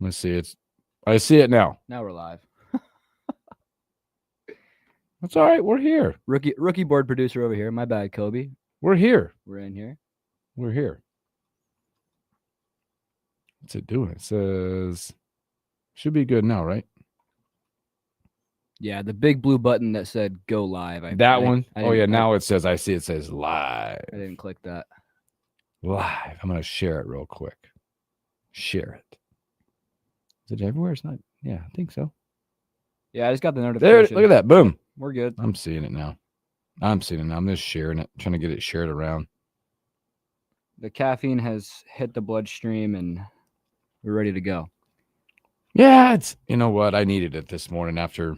Let's see. I see it now. Now we're live. That's all right. We're here. Rookie board producer over here. My bad, Kobe. We're here. We're in here. We're here. What's it doing? It says should be good now, right? Yeah, the big blue button that said "Go Live." One. Oh yeah, now it says. I see. It says live. I didn't click that. Live. I'm gonna share it real quick. Share it. Is it everywhere? It's not. Yeah, I think so. Yeah, I just got the notification. There. Look at that. Boom. We're good. I'm seeing it now. I'm just sharing it, trying to get it shared around. The caffeine has hit the bloodstream, and we're ready to go. Yeah, you know what? I needed it this morning after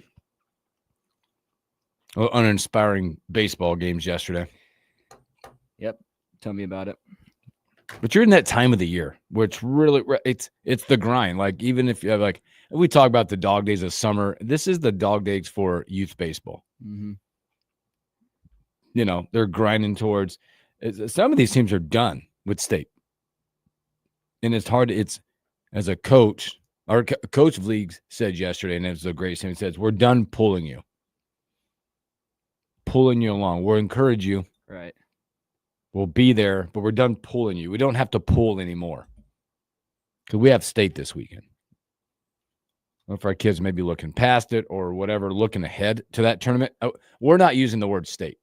uninspiring baseball games yesterday. Yep. Tell me about it. But you're in that time of the year, which really it's the grind. Like even if you have we talk about the dog days of summer, this is the dog days for youth baseball. Mm-hmm. You know, they're grinding towards. Some of these teams are done with state, and it's hard. It's as a coach, our coach of leagues said yesterday, and it was a great thing. He says, "We're done pulling you along. We'll encourage you. Right. We'll be there, but we're done pulling you. We don't have to pull anymore because we have state this weekend. Or if our kids may be looking past it or whatever, looking ahead to that tournament, we're not using the word state.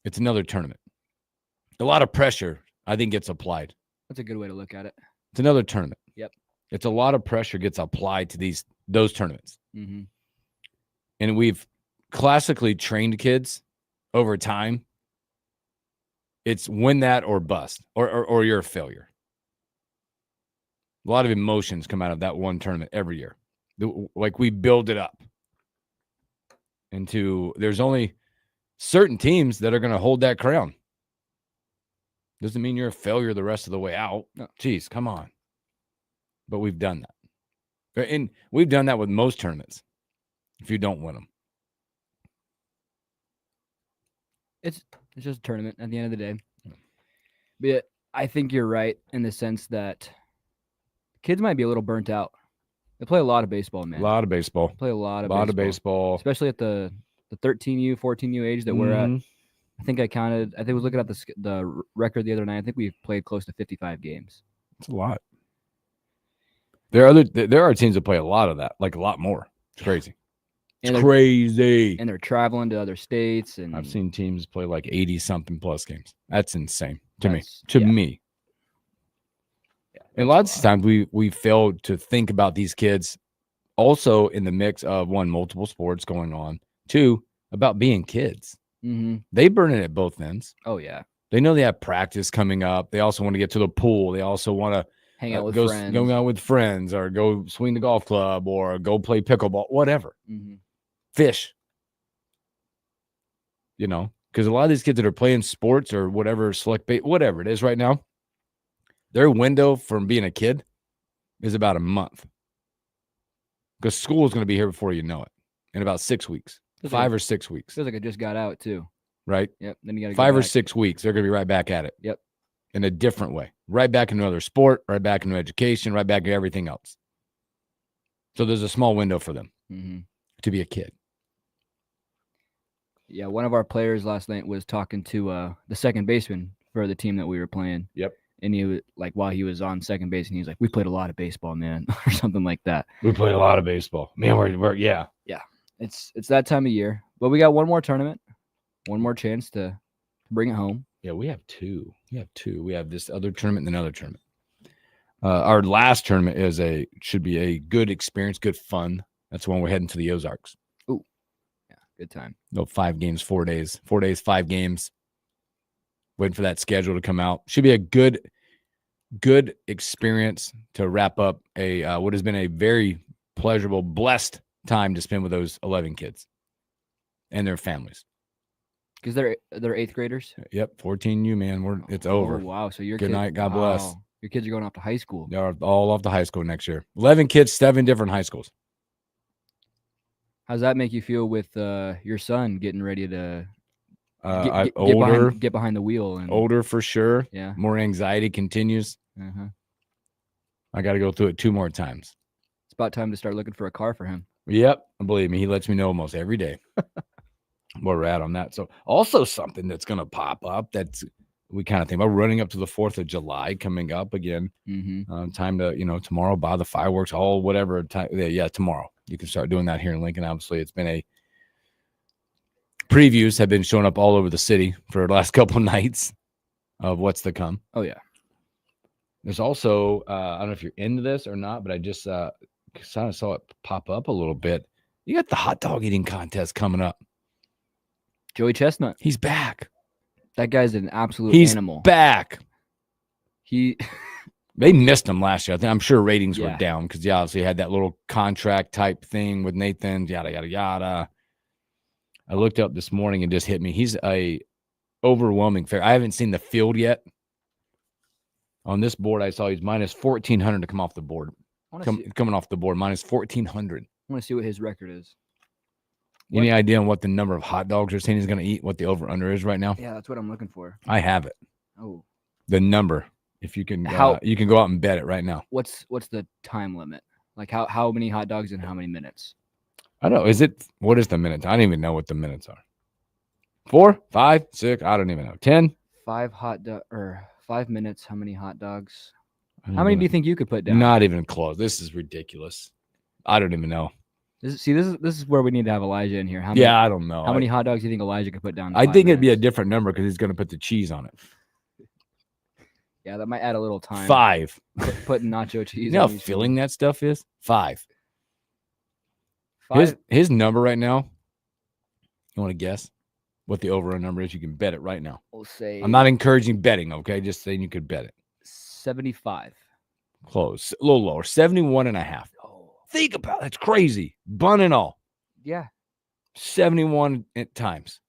It's another tournament. A lot of pressure, I think, gets applied. That's a good way to look at it. It's another tournament. Yep. It's a lot of pressure gets applied to those tournaments. Mm-hmm. And we've classically trained kids over time. It's win that or bust, or you're a failure. A lot of emotions come out of that one tournament every year. Like we build it up into there's only certain teams that are going to hold that crown. Doesn't mean you're a failure the rest of the way out. No, geez, come on. But we've done that. And we've done that with most tournaments if you don't win them. It's just a tournament at the end of the day. But I think you're right in the sense that kids might be a little burnt out. They play a lot of baseball, man. A lot of baseball. Play a lot of baseball. Especially at the 13U, 14U age that we're at. I think I was looking at the record the other night. I think we've played close to 55 games. It's a lot. There are teams that play a lot of that, like a lot more. It's crazy. It's crazy. And they're traveling to other states. And I've seen teams play like 80-something plus games. That's insane to me. Yeah, and a lot of times we fail to think about these kids also in the mix of, one, multiple sports going on, two, about being kids. Mm-hmm. They burn it at both ends. Oh, yeah. They know they have practice coming up. They also want to get to the pool. They also want to hang out with friends. Go out with friends or go swing the golf club or go play pickleball, whatever. Mm-hmm. Fish. You know, because a lot of these kids that are playing sports or whatever, whatever it is right now, their window from being a kid is about a month. Because school is going to be here before you know it in about 6 weeks. 5 or 6 weeks. Feels like I just got out too. Right? Yep. Then you got 5 or 6 weeks, they're going to be right back at it. Yep. In a different way. Right back into another sport, right back into education, right back into everything else. So there's a small window for them to be a kid. Yeah, one of our players last night was talking to the second baseman for the team that we were playing. Yep. And he was like, while he was on second base, and he was like, "We played a lot of baseball, man," or something like that. We played a lot of baseball, man. We're yeah. It's that time of year, but we got one more tournament, one more chance to bring it home. Yeah, we have two. We have this other tournament and another tournament. Our last tournament should be a good experience, good fun. That's when we're heading to the Ozarks. Ooh, yeah, good time. No, 5 games, 4 days. 4 days, 5 games. Waiting for that schedule to come out. Should be a good experience to wrap up what has been a very pleasurable, blessed time to spend with those 11 kids and their families. Because they're 8th graders? Yep, 14U, man. It's over. Oh, wow. So your good night. God bless. Your kids are going off to high school. They're all off to high school next year. 11 kids, 7 different high schools. How's that make you feel with your son getting ready to get behind the wheel? And older for sure. Yeah. More anxiety continues. Uh-huh. I got to go through it 2 more times. It's about time to start looking for a car for him. Yep. Believe me, he lets me know almost every day where we're at on that. So also something that's going to pop up that's we kind of think about running up to the 4th of July coming up again. Time to, tomorrow buy the fireworks, all whatever time. Yeah, tomorrow. You can start doing that here in Lincoln. Obviously, it's been previews have been showing up all over the city for the last couple of nights of what's to come. Oh, yeah. There's also, I don't know if you're into this or not, but I just kind of saw it pop up a little bit. You got the hot dog eating contest coming up. Joey Chestnut. He's back. That guy's an absolute animal. He's back. They missed him last year. I'm sure ratings were Yeah. down because he obviously had that little contract type thing with Nathan, yada, yada, yada. I looked up this morning and just hit me. He's a overwhelming favorite. I haven't seen the field yet. On this board, I saw he's minus 1,400 to come off the board. Coming off the board, minus 1,400. I want to see what his record is. Any idea on what the number of hot dogs you're saying he's going to eat, what the over-under is right now? Yeah, that's what I'm looking for. I have it. Oh. The number. If you can you can go out and bet it right now. What's the time limit? Like how many hot dogs in how many minutes? I don't know. What is the minute? I don't even know what the minutes are. 4, 5, 6, I don't even know. 10? 5 minutes, how many hot dogs? How many do you think you could put down? Not even close. This is ridiculous. I don't even know. This is where we need to have Elijah in here. I don't know. How many hot dogs do you think Elijah could put down? I think it'd be a different number because he's going to put the cheese on it. Yeah, that might add a little time. 5. Putting nacho cheese. You know how filling that stuff is? 5. 5. His number right now, you want to guess what the over number is? You can bet it right now. We'll say. I'm not encouraging betting, okay? Just saying you could bet it. 75. Close. A little lower. 71.5. Oh. Think about it. That's crazy. Bun and all. Yeah. 71 at times.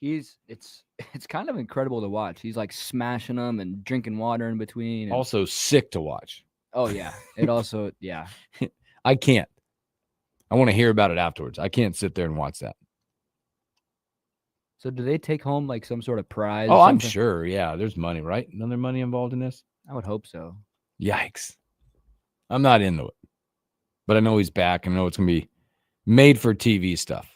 It's kind of incredible to watch. He's like smashing them and drinking water in between. Also sick to watch. Oh, yeah. It also, yeah. I can't. I want to hear about it afterwards. I can't sit there and watch that. So do they take home like some sort of prize? Oh, I'm sure. Yeah, there's money, right? Another money involved in this? I would hope so. Yikes. I'm not into it. But I know he's back. I know it's going to be made for TV stuff.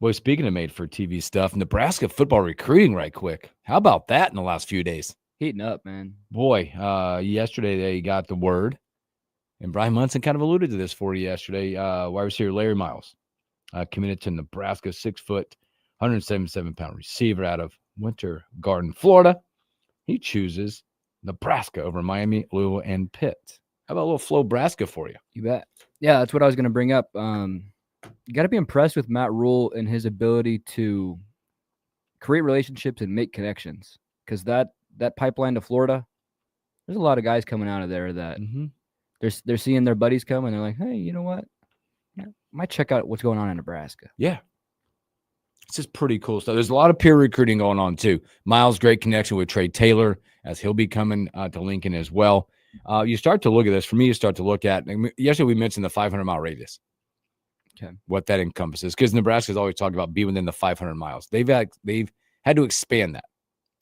Boy, speaking of made for TV stuff, Nebraska football recruiting right quick. How about that in the last few days? Heating up, man. Boy, yesterday they got the word. And Brian Munson kind of alluded to this for you yesterday. Wide receiver Larry Miles committed to Nebraska, 6 foot, 177-pound receiver out of Winter Garden, Florida. He chooses Nebraska over Miami, Louisville, and Pitt. How about a little Flowbraska for you? You bet. Yeah, that's what I was going to bring up. You got to be impressed with Matt Rule and his ability to create relationships and make connections. Because that pipeline to Florida, there's a lot of guys coming out of there that they're seeing their buddies come and they're like, hey, you know what? I might check out what's going on in Nebraska. Yeah. It's just pretty cool stuff. There's a lot of peer recruiting going on too. Miles, great connection with Trey Taylor as he'll be coming to Lincoln as well. You start to look at this. For me, you start to look at, yesterday we mentioned the 500-mile radius. Okay. What that encompasses. Because Nebraska's always talked about being within the 500 miles. They've had to expand that.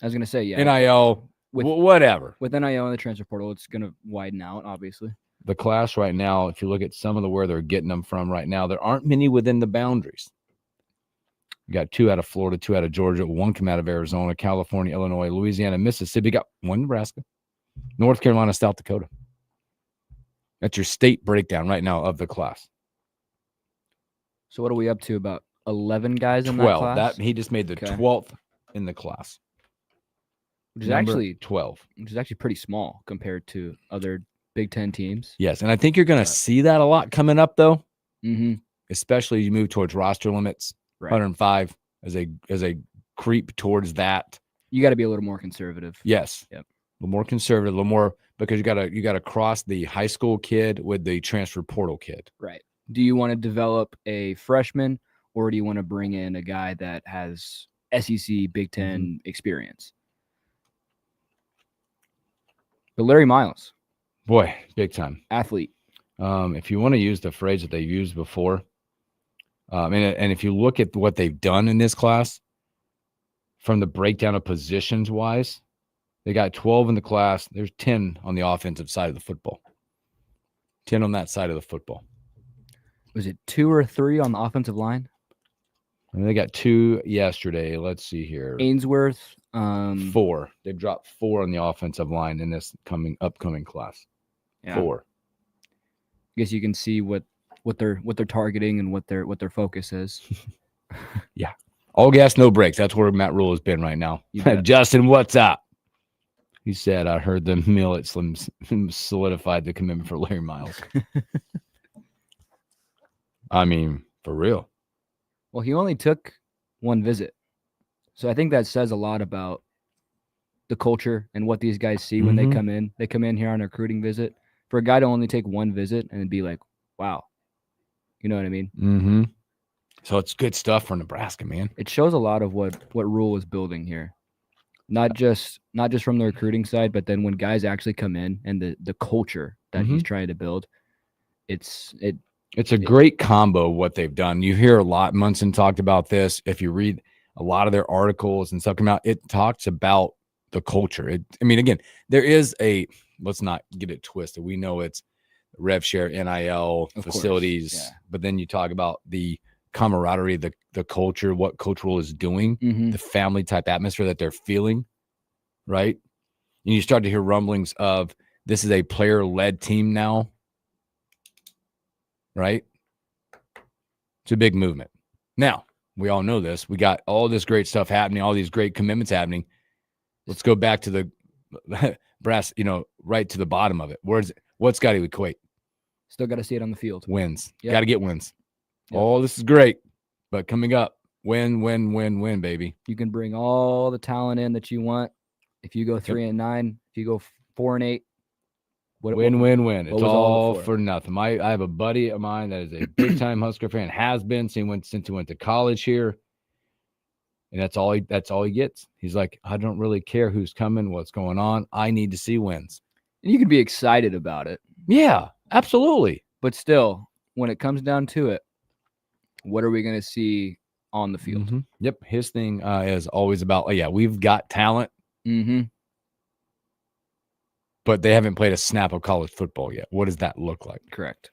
I was going to say, yeah. NIL, whatever. With NIL and the transfer portal, it's going to widen out, obviously. The class right now, if you look at some of where they're getting them from right now, there aren't many within the boundaries. You got 2 out of Florida, 2 out of Georgia, 1 come out of Arizona, California, Illinois, Louisiana, Mississippi. Got 1 Nebraska, North Carolina, South Dakota. That's your state breakdown right now of the class. So what are we up to? About 11 guys in that class? He just made the 12th in the class. Which is actually 12. Which is actually pretty small compared to other Big Ten teams. Yes, and I think you're going to see that a lot coming up, though. Mm-hmm. Especially as you move towards roster limits. Right. 105 as a creep towards that. You got to be a little more conservative. Yes. Yep. A little more conservative, a little more because you got to cross the high school kid with the transfer portal kid. Right. Do you want to develop a freshman or do you want to bring in a guy that has SEC Big Ten experience? But Larry Miles. Boy, big time. Athlete. If you want to use the phrase that they've used before, and if you look at what they've done in this class, from the breakdown of positions wise, They got 12 in the class. There's 10 on the offensive side of the football. 10 on that side of the football. Was it 2 or 3 on the offensive line? And they got 2 yesterday. Let's see here. Ainsworth. 4. They've dropped 4 on the offensive line in this upcoming class. Yeah. 4. I guess you can see what they're targeting and what their focus is. Yeah. All gas, no brakes. That's where Matt Rule has been right now. Justin, what's up? He said, I heard the meal at Slim solidified the commitment for Larry Miles. I mean, for real. Well, he only took 1 visit. So I think that says a lot about the culture and what these guys see when they come in. They come in here on a recruiting visit. For a guy to only take 1 visit and be like, wow. You know what I mean? Mm-hmm. So it's good stuff for Nebraska, man. It shows a lot of what Rule is building here. Not just from the recruiting side, but then when guys actually come in and the culture that he's trying to build, it's a great combo of what they've done. You hear a lot. Munson talked about this. If you read a lot of their articles and stuff come out, it talks about the culture. Again, there is let's not get it twisted. We know it's rev share, NIL, facilities, but then you talk about the camaraderie, the culture, what Coach Rule is doing, the family type atmosphere that they're feeling, right? And you start to hear rumblings of this is a player-led team now, right? It's a big movement. Now, we all know this. We got all this great stuff happening, all these great commitments happening. Let's go back to the brass, right to the bottom of it. What's got to equate? Still got to see it on the field. Wins. Got to get wins. Yep. Oh, this is great. But coming up, win, baby. You can bring all the talent in that you want. If you go 3-9, if you go 4-8, win. It's all for nothing. I have a buddy of mine that is a big time Husker fan, has been since he went to college here. And that's all he gets. He's like, I don't really care who's coming, what's going on. I need to see wins. And you can be excited about it. Yeah, absolutely. But still, when it comes down to it, what are we going to see on the field? Yep. His thing is always about, we've got talent. But they haven't played a snap of college football yet. What does that look like? Correct.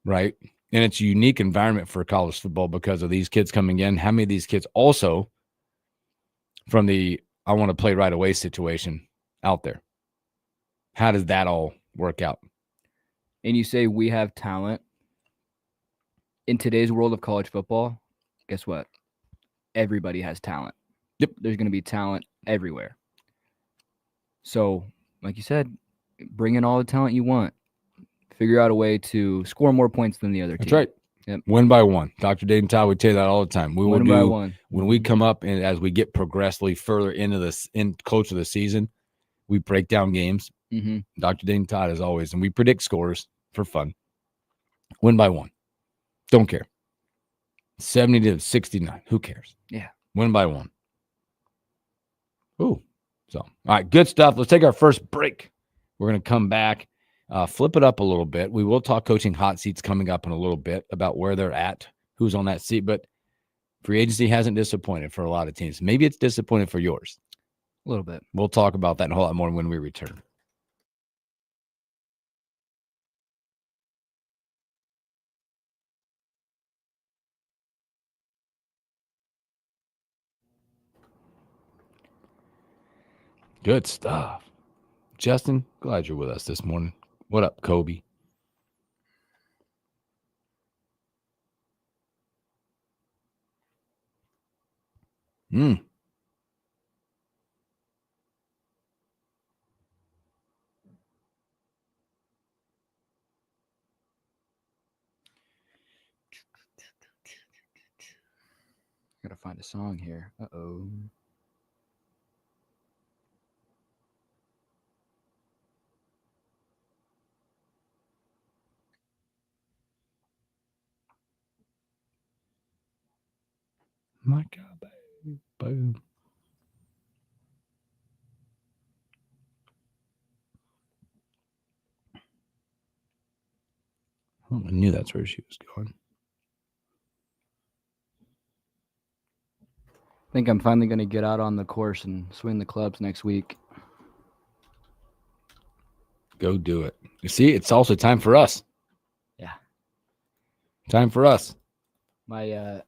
Right. And it's a unique environment for college football because of these kids coming in. How many of these kids also from the I want to play right away situation out there? How does that all work out? And you say we have talent. In today's world of college football, guess what? Everybody has talent. Yep. There's going to be talent everywhere. So, like you said, bring in all the talent you want. Figure out a way to score more points than the other team. That's right. Yep. Win by 1. Dr. Dayton Todd would tell you that all the time. We will win by 1. When we come up and as we get progressively further into this close of the season, we break down games. Dr. Dayton Todd as always, and we predict scores for fun. Win by 1. Don't care. 70-69. Who cares? Yeah. Win by 1. Ooh. So, all right, good stuff. Let's take our first break. We're going to come back, flip it up a little bit. We will talk coaching hot seats coming up in a little bit about where they're at, who's on that seat. But free agency hasn't disappointed for a lot of teams. Maybe it's disappointed for yours. A little bit. We'll talk about that and a whole lot more when we return. Good stuff. Justin, glad you're with us this morning. What up, Kobe? Gotta find a song here. Uh-oh. My God, baby. Boom. Oh, I knew that's where she was going. I think I'm finally going to get out on the course and swing the clubs next week. Go do it. You see, it's also time for us. Yeah. Time for us. My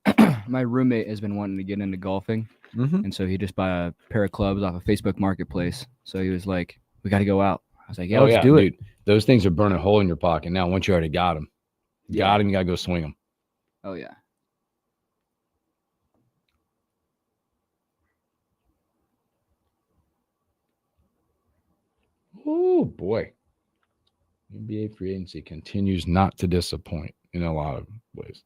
my roommate has been wanting to get into golfing, Mm-hmm. and so he just bought a pair of clubs off of Facebook Marketplace. So he was like, "We got to go out." I was like, "Yeah, let's do it." Dude. Those things are burning a hole in your pocket now. Once you already got them, you got to go swing them. Oh yeah. Oh boy. NBA free agency continues not to disappoint in a lot of ways.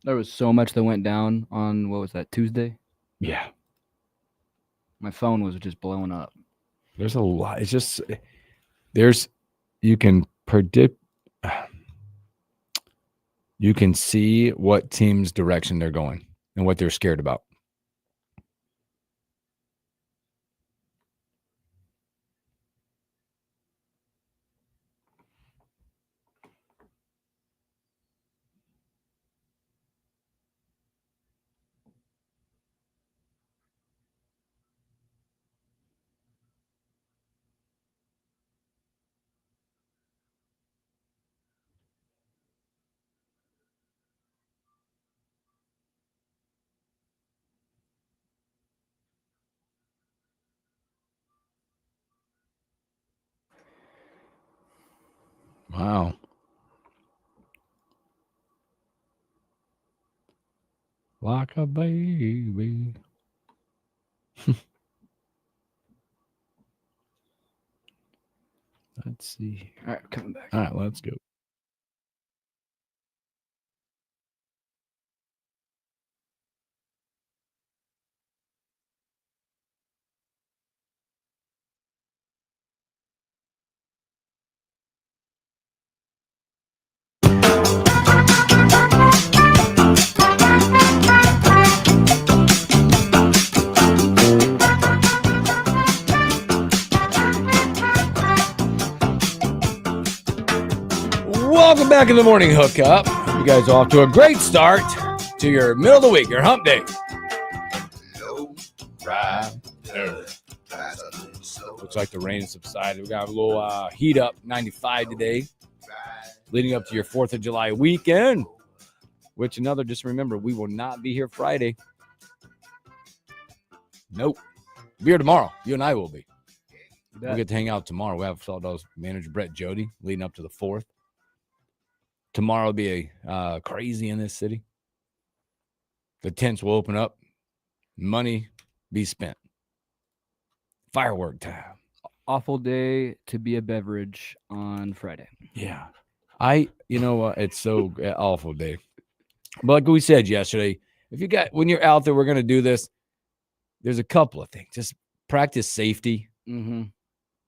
There was so much that went down on what was that, Tuesday? Yeah. My phone was just blowing up. There's a lot. It's just you can predict, you can see what team's direction they're going and what they're scared about. Wow. Like a baby. Let's see. All right, coming back. All right, let's go. Welcome back in the morning hookup. You guys are off to a great start to your middle of the week, your hump day. Looks like the rain subsided. We got a little heat up, 95 today, leading up to your 4th of July weekend. Which just remember, we will not be here Friday. Nope. We'll be here tomorrow. You and I will be. We'll get to hang out tomorrow. We have Sawdust manager Brett Jody leading up to the 4th. Tomorrow will be crazy in this city. The tents will open up. Money be spent. Firework time. Awful day to be a beverage on Friday. Yeah. It's so awful day. But like we said yesterday, when you're out there, we're going to do this. There's a couple of things. Just practice safety. Mm-hmm.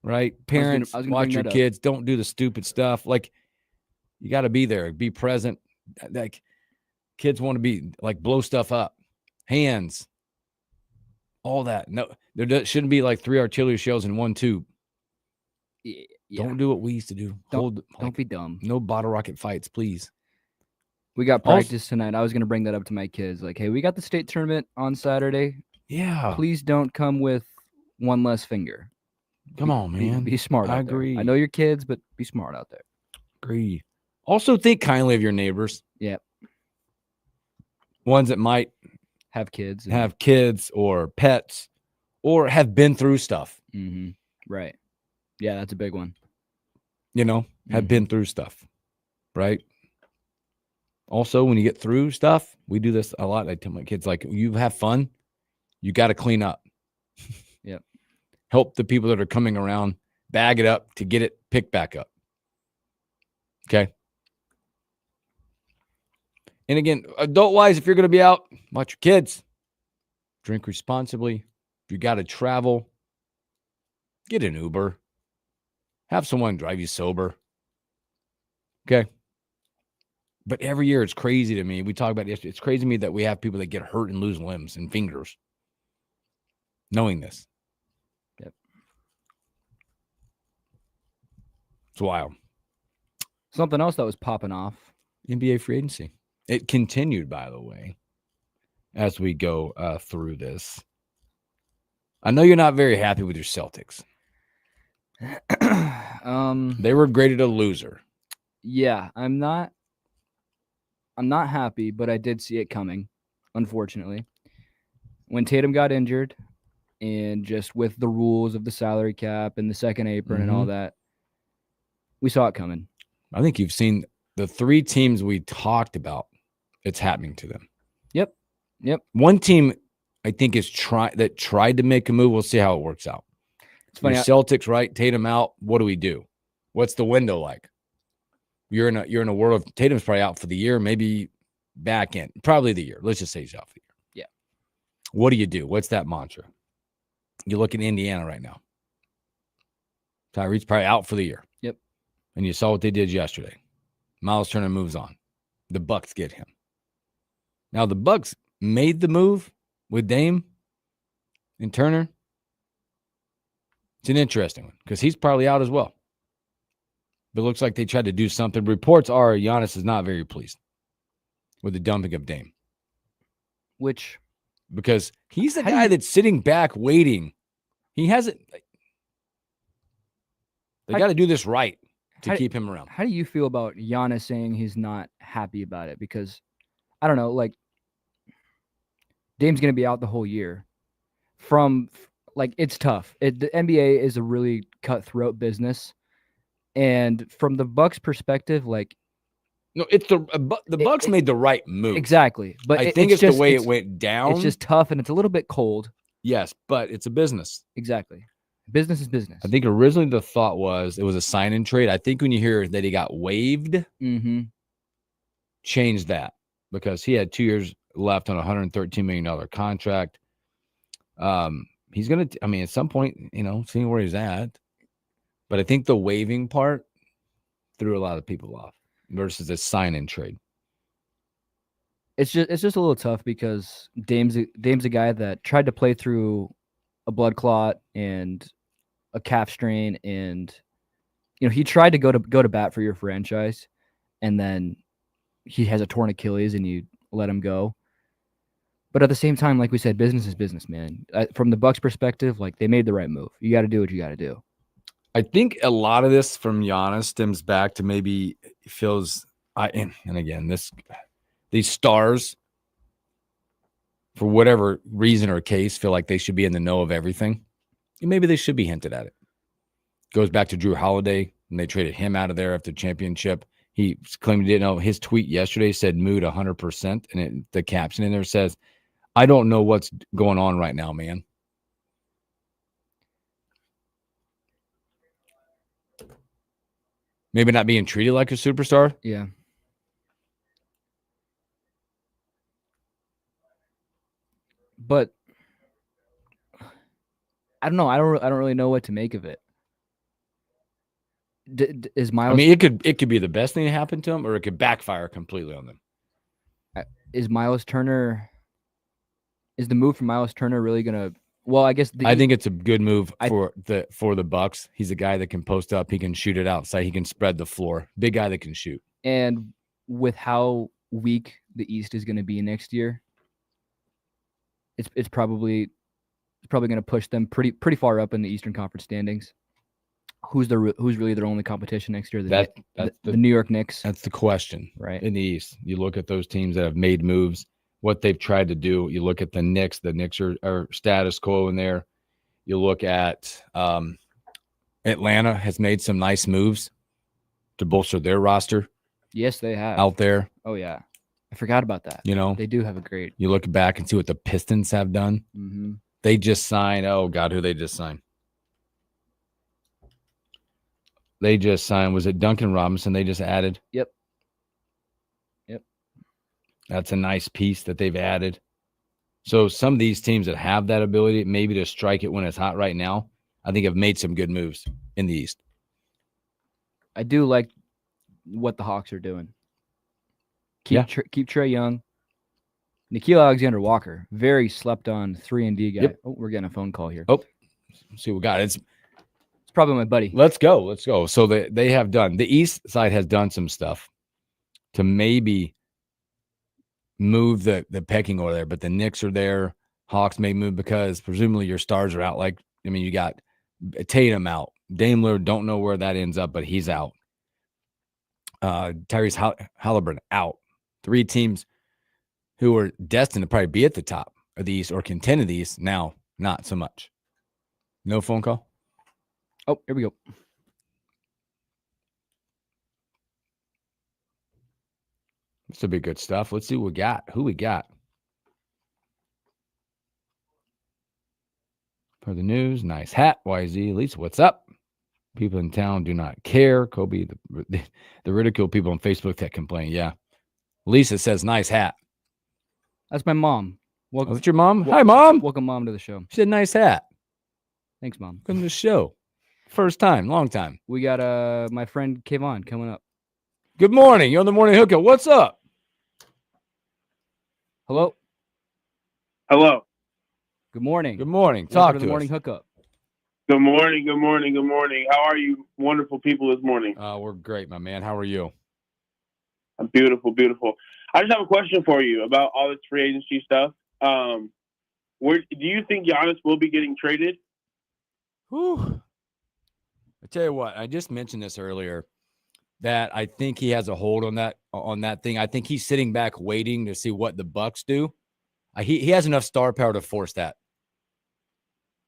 Right? Parents, watch your kids. Don't do the stupid stuff. Like, you got to be there. Be present. Like, kids want to be, like, blow stuff up. Hands. All that. No, there shouldn't be, like, 3 artillery shells in one tube. Yeah. Don't do what we used to do. Don't be dumb. No bottle rocket fights, please. We got practice tonight. I was going to bring that up to my kids. Like, hey, we got the state tournament on Saturday. Yeah. Please don't come with one less finger. Come on, man. Be smart out there. I agree. I know you're kids, but be smart out there. Agree. Also, think kindly of your neighbors. Yep. Ones that might have kids or pets or have been through stuff. Mm-hmm. Right. Yeah, that's a big one. Have been through stuff. Right? Also, when you get through stuff, we do this a lot. I tell my kids, like, you have fun, you got to clean up. Yep. Help the people that are coming around, bag it up to get it picked back up. Okay? And again, adult-wise, if you're going to be out, watch your kids. Drink responsibly. If you got to travel, get an Uber. Have someone drive you sober. Okay? But every year, it's crazy to me. We talk about it. It's crazy to me that we have people that get hurt and lose limbs and fingers. Knowing this. Yep. It's wild. Something else that was popping off. NBA free agency. It continued, by the way, as we go through this. I know you're not very happy with your Celtics. They were graded a loser. Yeah, I'm not happy, but I did see it coming, unfortunately. When Tatum got injured and just with the rules of the salary cap and the second apron and all that, we saw it coming. I think you've seen the 3 teams we talked about. It's happening to them. Yep. One team I think is tried to make a move. We'll see how it works out. It's funny. Your Celtics, right? Tatum out. What do we do? What's the window like? You're in a world of Tatum's probably out for the year, maybe back in. Probably the year. Let's just say he's out for the year. Yeah. What do you do? What's that mantra? You look at Indiana right now. Tyreek's probably out for the year. Yep. And you saw what they did yesterday. Miles Turner moves on. The Bucks get him. Now the Bucks made the move with Dame and Turner. It's an interesting one because he's probably out as well. But it looks like they tried to do something. Reports are Giannis is not very pleased with the dumping of Dame. Because he's the guy that's sitting back waiting. He hasn't. They got to do this right to keep him around. How do you feel about Giannis saying he's not happy about it? Because, I don't know, like, Dame's going to be out the whole year. It's tough. The NBA is a really cutthroat business. And from the Bucks' perspective, no, it's the Bucks made the right move. Exactly, but I think it's the way it went down. It's just tough, and it's a little bit cold. Yes, but it's a business. Exactly, business is business. I think originally the thought was it was a sign-in trade. I think when you hear that he got waived, change that because he had 2 years left on a $113 million contract. He's gonna. I mean, at some point, seeing where he's at. But I think the waiving part threw a lot of people off versus a sign-in trade. It's just a little tough because Dame's a guy that tried to play through a blood clot and a calf strain, and he tried to go to bat for your franchise, and then he has a torn Achilles, and you let him go. But at the same time, like we said, business is business, man. From the Bucks' perspective, they made the right move. You got to do what you got to do. I think a lot of this from Giannis stems back to maybe feels, and again, these stars, for whatever reason or case, feel like they should be in the know of everything. And maybe they should be hinted at it. Goes back to Drew Holiday, and they traded him out of there after the championship. He claimed he didn't know. His tweet yesterday said mood 100%, and the caption in there says, "I don't know what's going on right now, man." Maybe not being treated like a superstar. Yeah. But I don't know. I don't really know what to make of it. Is Miles? I mean, it could be the best thing that happened to him, or it could backfire completely on them. Is Miles Turner? Is the move for Miles Turner really gonna? Well, I guess I think it's a good move for the Bucks. He's a guy that can post up. He can shoot it outside. He can spread the floor. Big guy that can shoot. And with how weak the East is going to be next year, it's probably going to push them pretty far up in the Eastern Conference standings. Who's really their only competition next year? The New York Knicks. That's the question, right? In the East, you look at those teams that have made moves. What they've tried to do. You look at the Knicks. The Knicks are status quo in there. You look at Atlanta has made some nice moves to bolster their roster. Yes, they have. Out there. Oh, yeah. I forgot about that. They do have a great. You look back and see what the Pistons have done. Mm-hmm. They just signed. Oh, God, who they just signed? They just signed. Was it Duncan Robinson they just added? Yep. That's a nice piece that they've added. So some of these teams that have that ability, maybe to strike it when it's hot right now, I think have made some good moves in the East. I do like what the Hawks are doing. Keep Trae Young. Nickeil Alexander-Walker, very slept-on 3-and-D guy. Yep. Oh, we're getting a phone call here. Oh, let's see what we got. It's probably my buddy. Let's go. So they have done. The East side has done some stuff to maybe move the pecking order there, but the Knicks are there. Hawks may move because presumably your stars are out. Like, I mean, you got Tatum out. Dame Lillard, don't know where that ends up, but he's out. Tyrese Halliburton out. 3 teams who are destined to probably be at the top of the East or contend in the East. Now, not so much. No phone call? Oh, here we go. This will be good stuff. Let's see what we got. Who we got? For the news, nice hat, YZ. Lisa, what's up? People in town do not care. Kobe, the ridicule people on Facebook that complain. Yeah. Lisa says, nice hat. That's my mom. Welcome. Oh, that's your mom? Hi, Mom. Welcome, Mom, to the show. She said, nice hat. Thanks, Mom. Welcome to the show. First time, long time. We got my friend Kayvon coming up. Good morning. You're on the morning hookup. What's up? Hello. Hello. Good morning. Good morning. Talk to the us. morning hookup. Good morning. Good morning. Good morning. How are you, wonderful people, this morning? We're great, my man. How are you? I'm beautiful, beautiful. I just have a question for you about all this free agency stuff. Where do you think Giannis will be getting traded? Whew. I tell you what, I just mentioned this earlier that I think he has a hold on that thing. I think he's sitting back waiting to see what the Bucks do. He has enough star power to force that.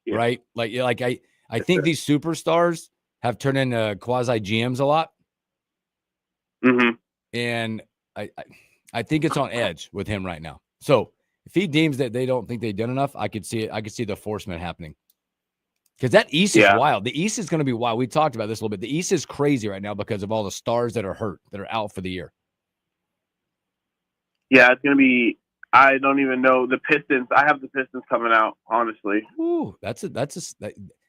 Yeah. Right? Like I think these superstars have turned into quasi GMs a lot. Mm-hmm. And I think it's on edge with him right now. So if he deems that they don't think they've done enough, I could see it. I could see the forcement happening. Because that East is wild. The East is going to be wild. We talked about this a little bit. The East is crazy right now because of all the stars that are hurt, that are out for the year. Yeah, it's going to be. I don't even know the Pistons. I have the Pistons coming out, honestly. Ooh,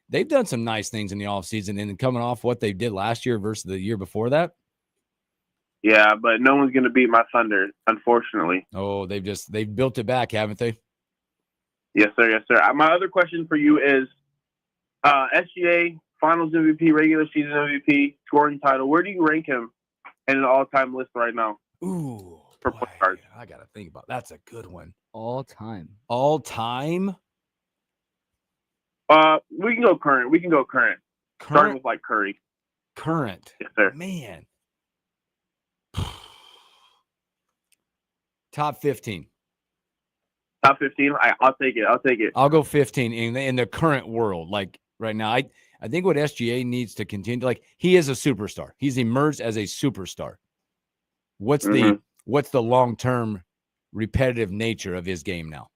they've done some nice things in the offseason and coming off what they did last year versus the year before that. Yeah, but no one's going to beat my Thunder, unfortunately. Oh, they've built it back, haven't they? Yes, sir. Yes, sir. My other question for you is SGA, Finals MVP, regular season MVP, scoring title. Where do you rank him in an all-time list right now? Ooh, for point guards. I got to think about that's a good one. All time. We can go current. Starting with like Curry. Current. Yes, sir. Man. Top 15. Top 15? I'll take it. I'll go 15 in the current world. Like right now, I think what SGA needs to continue, like he is a superstar. He's emerged as a superstar. What's the long-term repetitive nature of his game now?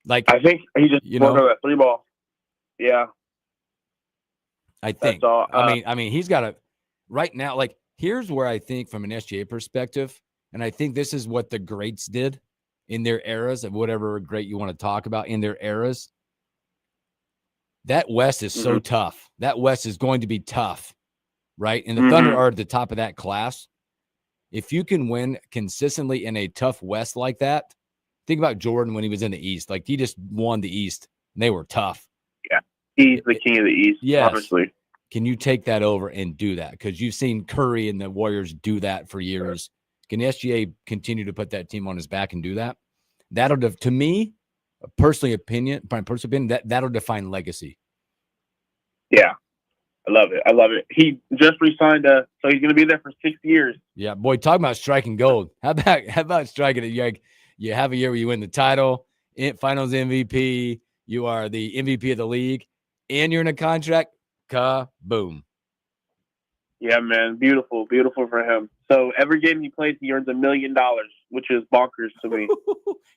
Like I think he just worked on that 3 ball. Yeah. I think. That's all. I mean, he's got right now, like here's where I think from an SGA perspective, and I think this is what the greats did in their eras of whatever great you want to talk about in their eras. That West is so tough. That West is going to be tough, right? And the Thunder are at the top of that class. If you can win consistently in a tough West like that, think about Jordan when he was in the East. Like he just won the East. And they were tough. Yeah, he's the king of the East. Yes. Honestly. Can you take that over and do that? Because you've seen Curry and the Warriors do that for years. Can SGA continue to put that team on his back and do that? That'll, to me, my personal opinion, that'll define legacy. Yeah, I love it. He just re-signed, so he's going to be there for 6 years. Yeah, boy, talking about striking gold. How about striking it? You have a year where you win the title, Finals MVP. You are the MVP of the league, and you're in a contract. Kaboom. Yeah, man. Beautiful for him. So every game he plays, he earns $1 million, which is bonkers to me.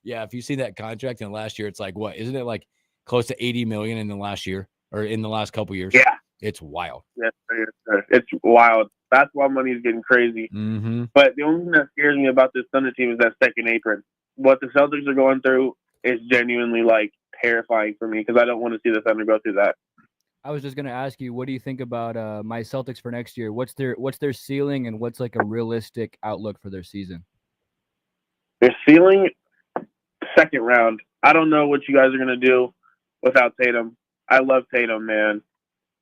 Yeah, if you see that contract in last year, it's like what? Isn't it like close to $80 million in the last year or in the last couple years? Yeah. It's wild. Yes, sir. It's wild. That's why money is getting crazy. Mm-hmm. But the only thing that scares me about this Thunder team is that second apron. What the Celtics are going through is genuinely like terrifying for me because I don't want to see the Thunder go through that. I was just going to ask you, what do you think about my Celtics for next year? What's their ceiling and what's like a realistic outlook for their season? Their ceiling, second round. I don't know what you guys are going to do without Tatum. I love Tatum, man.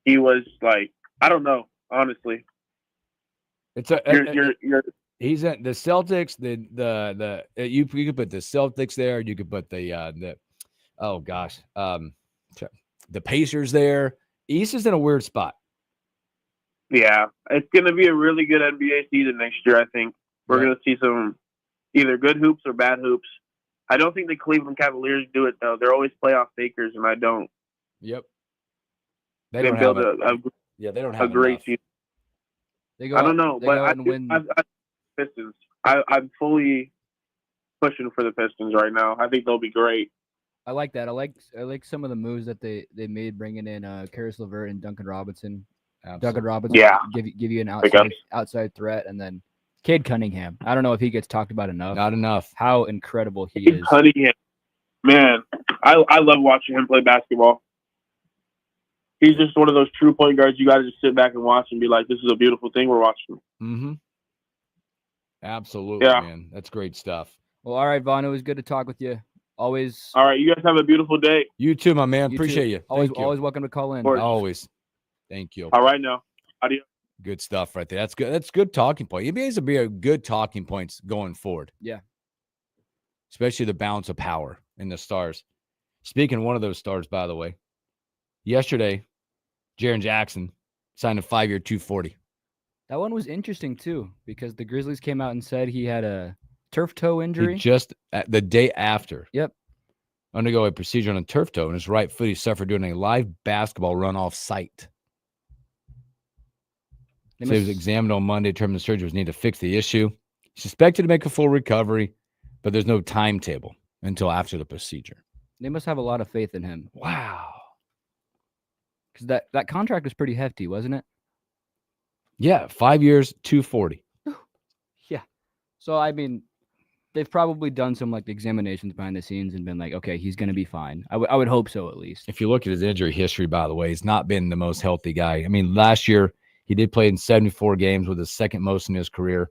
He was like, I don't know, honestly. He's He's at the Celtics. You could put the Celtics there. You could put the Pacers there. East is in a weird spot. Yeah, it's going to be a really good NBA season next year. I think we're going to see some either good hoops or bad hoops. I don't think the Cleveland Cavaliers do it though. They're always playoff fakers, and I don't. Yep. They build they don't have a great enough. season. I don't know, but I win. Pistons. I'm fully pushing for the Pistons right now. I think they'll be great. I like that. I like some of the moves that they made, bringing in Karis LeVert and Duncan Robinson. Absolutely. Duncan Robinson, give you an outside threat, and then Cade Cunningham. I don't know if he gets talked about enough. Not enough. How incredible he is. Cunningham, man, I love watching him play basketball. He's just one of those true point guards you got to just sit back and watch and be like, this is a beautiful thing we're watching. Mm-hmm. Absolutely, man. That's great stuff. Well, all right, Vaughn, it was good to talk with you. Always. All right, you guys have a beautiful day. You too, my man. Appreciate you. Always welcome to call in. Always. Thank you. All right, now. Adios. Good stuff right there. That's good. That's good talking point. NBA's will be a good talking points going forward. Yeah. Especially the balance of power in the stars. Speaking of one of those stars, by the way, yesterday, Jaren Jackson signed a 5-year $240. That one was interesting too, because the Grizzlies came out and said he had a turf toe injury. Just the day after. Yep. Undergo a procedure on a turf toe, and his right foot he suffered during a live basketball run off site. He was examined on Monday, determined the surgery was needed to fix the issue. He's suspected to make a full recovery, but there's no timetable until after the procedure. They must have a lot of faith in him. Wow. Because that contract was pretty hefty, wasn't it? Yeah, 5 years, $240. Yeah. So, I mean, they've probably done some like examinations behind the scenes and been like, okay, he's going to be fine. I would hope so, at least. If you look at his injury history, by the way, he's not been the most healthy guy. I mean, last year he did play in 74 games, with the second most in his career.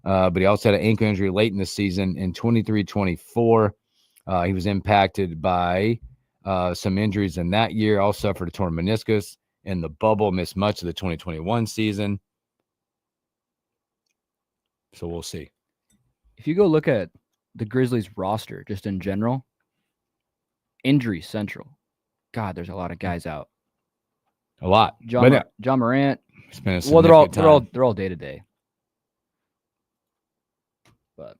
But he also had an ankle injury late in the season in 23-24. He was impacted by some injuries in that year. Also suffered a torn meniscus in the bubble, missed much of the 2021 season. So we'll see. If you go look at the Grizzlies roster, just in general, injury central. God, there's a lot of guys out. A lot. John Morant. Well, they're all day to day. But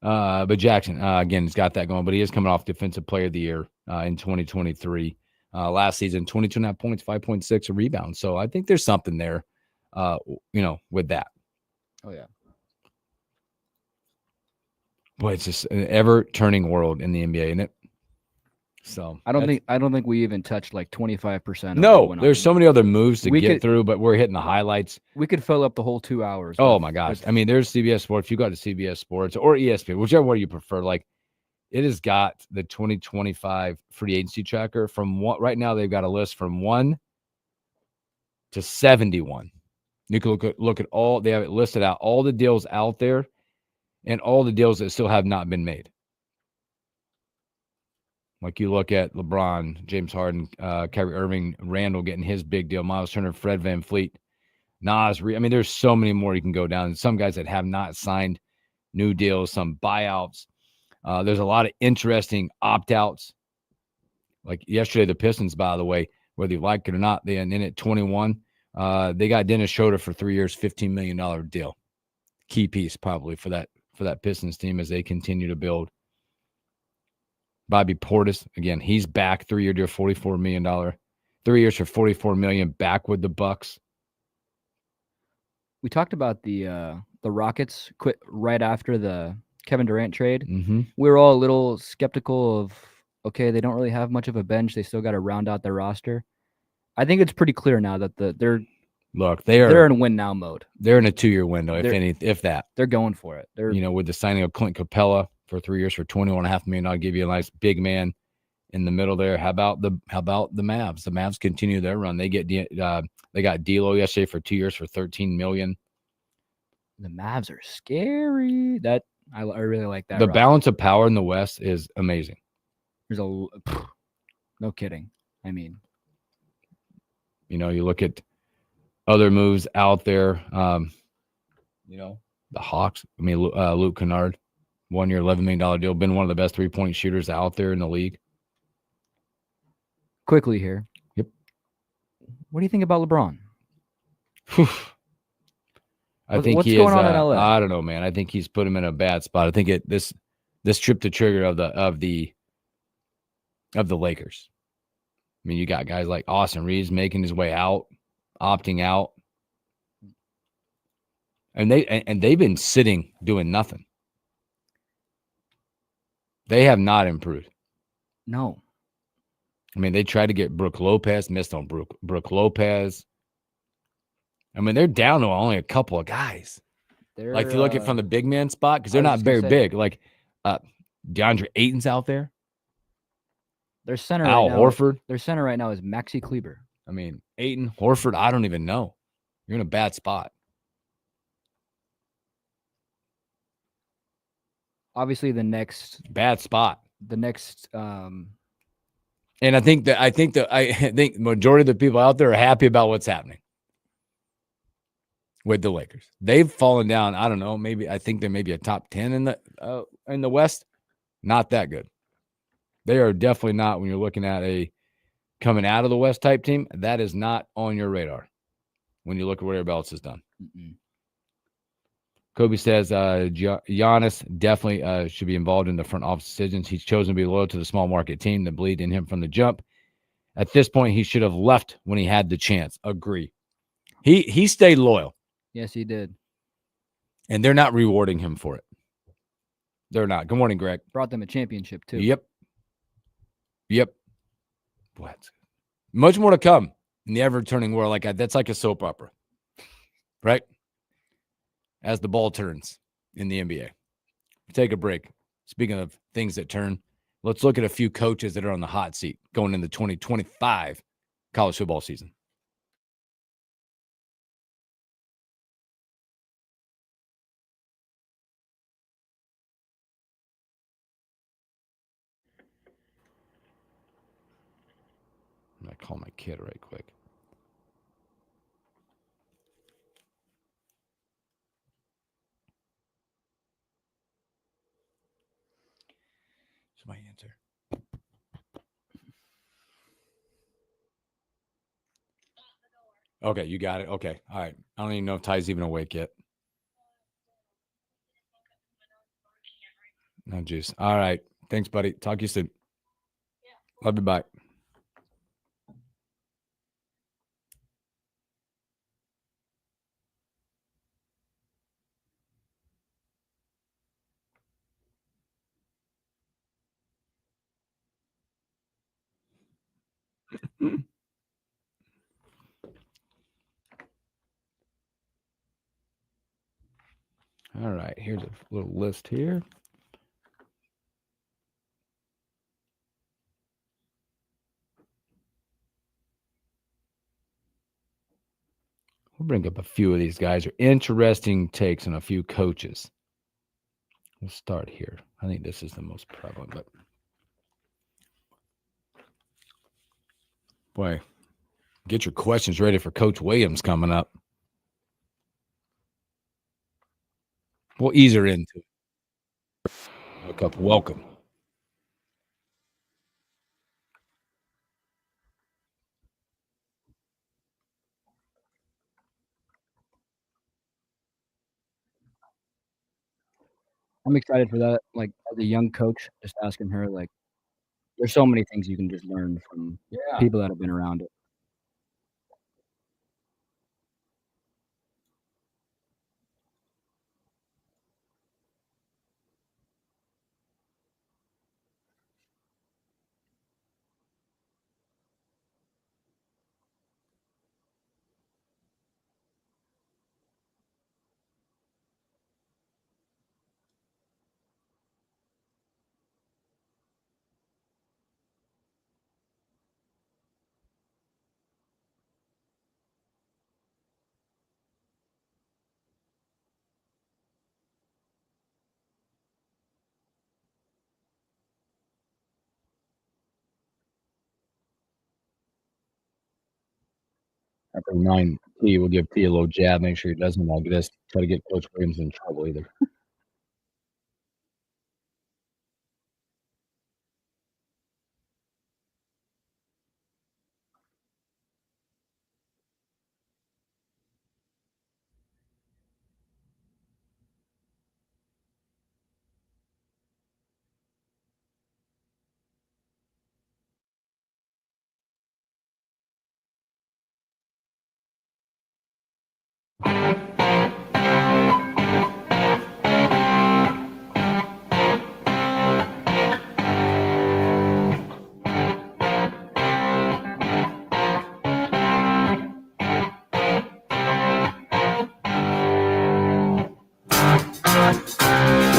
but Jackson again has got that going. But he is coming off Defensive Player of the Year in 2023. Last season, 22.5 points, 5.6 rebounds. So I think there's something there. With that. Oh yeah. Boy, it's just an ever-turning world in the NBA, isn't it? So I don't think we even touched like 25%. No, there's so many other moves to get through, but we're hitting the highlights. We could fill up the whole 2 hours. Oh my gosh! I mean, there's CBS Sports. You got to CBS Sports or ESPN, whichever one you prefer. Like, it has got the 2025 free agency tracker from what right now they've got a list from 1 to 71. You can look at all, they have it listed out, all the deals out there and all the deals that still have not been made. Like you look at LeBron, James Harden, Kyrie Irving, Randall getting his big deal, Miles Turner, Fred VanVleet, Nas. I mean, there's so many more you can go down. Some guys that have not signed new deals, some buyouts. There's a lot of interesting opt-outs. Like yesterday, the Pistons, by the way, whether you like it or not, they ended at 21. They got Dennis Schroeder for 3 years, $15 million deal. Key piece probably for that Pistons team as they continue to build. Bobby Portis, again, he's back, 3-year deal, $44 million. 3 years for $44 million, back with the Bucks. We talked about the Rockets quit right after the Kevin Durant trade. Mm-hmm. We were all a little skeptical of, okay, they don't really have much of a bench. They still got to round out their roster. I think it's pretty clear now that they're in win now mode. They're in a 2-year window, if that. They're going for it. They're with the signing of Clint Capella for 3 years for $21.5 million. I'll give you a nice big man in the middle there. How about the Mavs? The Mavs continue their run. They got D'Lo yesterday for 2 years for $13 million. The Mavs are scary. That I really like that. The balance of power in the West is amazing. There's no kidding. I mean, you look at other moves out there. The Hawks. I mean, Luke Kennard, 1 year, $11 million deal. Been one of the best 3-point shooters out there in the league. Quickly here. Yep. What do you think about LeBron? I think what's he going is. on in LA? I don't know, man. I think he's put him in a bad spot. I think this tripped the trigger of the Lakers. I mean, you got guys like Austin Reeves making his way out, opting out, and they've been sitting doing nothing. They have not improved. No. I mean, they tried to get Brooke Lopez, missed on Brooke Lopez. I mean, they're down to only a couple of guys. Like, if you look at from the big man spot, because they're not very big. Like, DeAndre Ayton's out there. Their center Al right now, Horford. Their center right now is Maxi Kleber. I mean, Ayton, Horford, I don't even know. You're in a bad spot. Obviously, the next bad spot. And I think majority of the people out there are happy about what's happening with the Lakers. They've fallen down. I don't know. Maybe I think they're maybe a top 10 in the West. Not that good. They are definitely not, when you're looking at a coming out of the West type team, that is not on your radar when you look at what everybody else has done. Mm-mm. Kobe says Giannis definitely should be involved in the front office decisions. He's chosen to be loyal to the small market team that believed in him from the jump. At this point, he should have left when he had the chance. Agree. He stayed loyal. Yes, he did. And they're not rewarding him for it. They're not. Good morning, Greg. Brought them a championship, too. Yep. What? Much more to come in the ever-turning world. Like that's like a soap opera, right? As the ball turns in the NBA. Take a break. Speaking of things that turn, let's look at a few coaches that are on the hot seat going into the 2025 college football season. I'm going to call my kid right quick. That's my answer. Okay, you got it. Okay, all right. I don't even know if Ty's even awake yet. No juice. All right. Thanks, buddy. Talk to you soon. Yeah. Love you. Bye. All right. Here's a little list here. We'll bring up a few of these guys. Are interesting takes on a few coaches. We'll start here. I think this is the most prevalent, but boy, get your questions ready for Coach Williams coming up. We'll ease her into it. Hookup, welcome. I'm excited for that. Like, as a young coach, just asking her, like, there's so many things you can just learn from people that have been around it. After 9T, we'll give T a little jab, make sure he doesn't get us try to get Coach Williams in trouble either.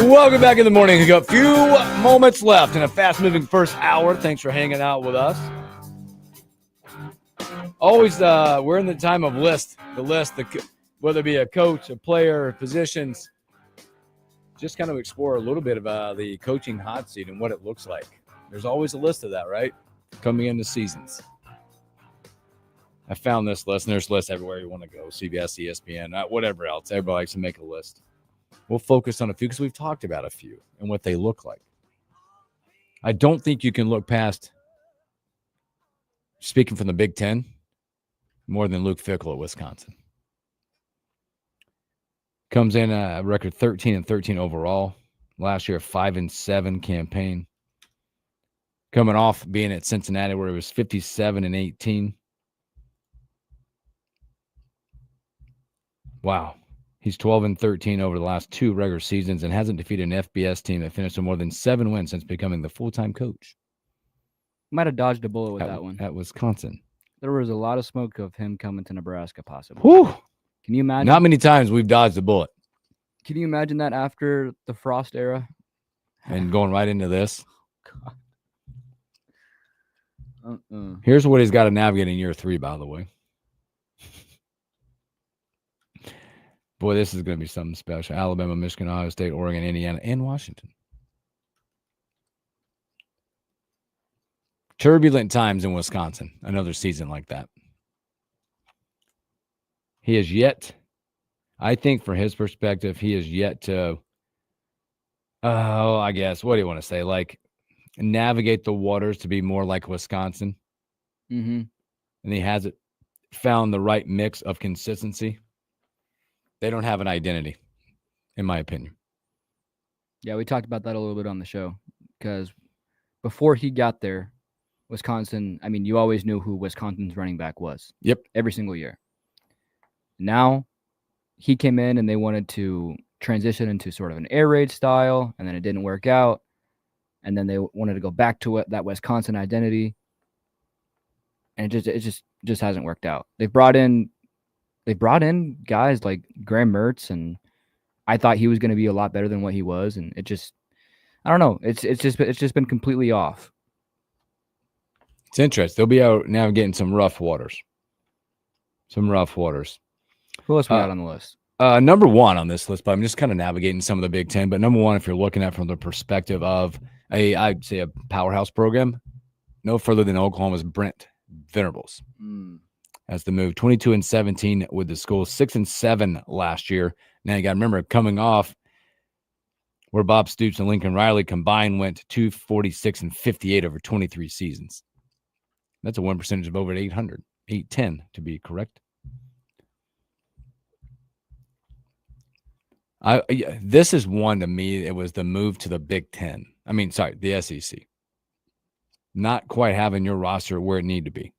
Welcome back in the morning. We've got a few moments left in a fast-moving first hour. Thanks for hanging out with us. Always, we're in the time of whether it be a coach, a player, positions. Just kind of explore a little bit of the coaching hot seat and what it looks like. There's always a list of that, right? Coming into seasons. I found this list, and there's lists everywhere you want to go. CBS, ESPN, whatever else. Everybody likes to make a list. We'll focus on a few because we've talked about a few and what they look like. I don't think you can look past, speaking from the Big Ten, more than Luke Fickell at Wisconsin. Comes in a record 13-13 overall. Last year, 5-7 campaign. Coming off being at Cincinnati where it was 57-18. Wow. He's 12-13 over the last 2 regular seasons and hasn't defeated an FBS team that finished with more than 7 wins since becoming the full-time coach. Might have dodged a bullet with that one. At Wisconsin. There was a lot of smoke of him coming to Nebraska, possibly. Whew. Can you imagine? Not many times we've dodged a bullet. Can you imagine that after the Frost era? And going right into this? God. Here's what he's got to navigate in year 3, by the way. Boy, this is going to be something special. Alabama, Michigan, Ohio State, Oregon, Indiana, and Washington. Turbulent times in Wisconsin. Another season like that. He has yet, I think from his perspective, he has yet to, I guess, what do you want to say? Like, navigate the waters to be more like Wisconsin. Mm-hmm. And he hasn't found the right mix of consistency. They don't have an identity, in my opinion. Yeah, we talked about that a little bit on the show because before he got there, Wisconsin, I mean, you always knew who Wisconsin's running back was. Yep. Every single year. Now, he came in and they wanted to transition into sort of an air raid style, and then it didn't work out. And then they wanted to go back to that Wisconsin identity. And it just hasn't worked out. They brought in guys like Graham Mertz, and I thought he was going to be a lot better than what he was, and it just, I don't know. It's just been completely off. It's interesting. They'll be out navigating some rough waters. Who else we got on the list? Number 1 on this list, but I'm just kind of navigating some of the Big Ten. But number 1, if you're looking at from the perspective of I'd say a powerhouse program, no further than Oklahoma's Brent Venables. As the move 22-17 with the school, 6-7 last year. Now you got to remember coming off where Bob Stoops and Lincoln Riley combined went 246-58 over 23 seasons. That's a win percentage of over 810 to be correct. This is one to me. It was the move to the Big Ten. The SEC. Not quite having your roster where it needed to be.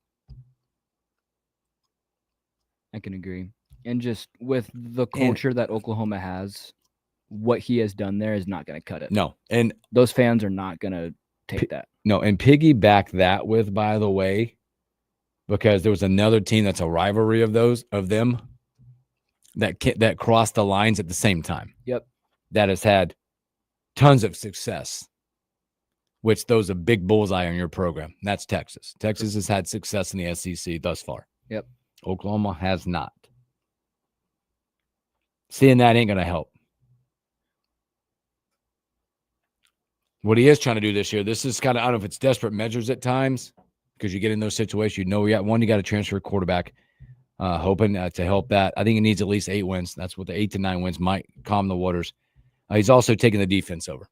I can agree. And just with the culture that Oklahoma has, what he has done there is not going to cut it. No. And those fans are not going to take that. No. And piggyback that with, by the way, because there was another team that's a rivalry of them that crossed the lines at the same time. Yep. That has had tons of success, which those are big bullseye on your program. That's Texas. Texas has had success in the SEC thus far. Yep. Oklahoma has not. Seeing that ain't going to help. What he is trying to do this year, this is kind of, I don't know if it's desperate measures at times, because you get in those situations, you got to transfer a quarterback. hoping to help that. I think he needs at least 8 wins. That's what the 8 to 9 wins might calm the waters. He's also taking the defense over.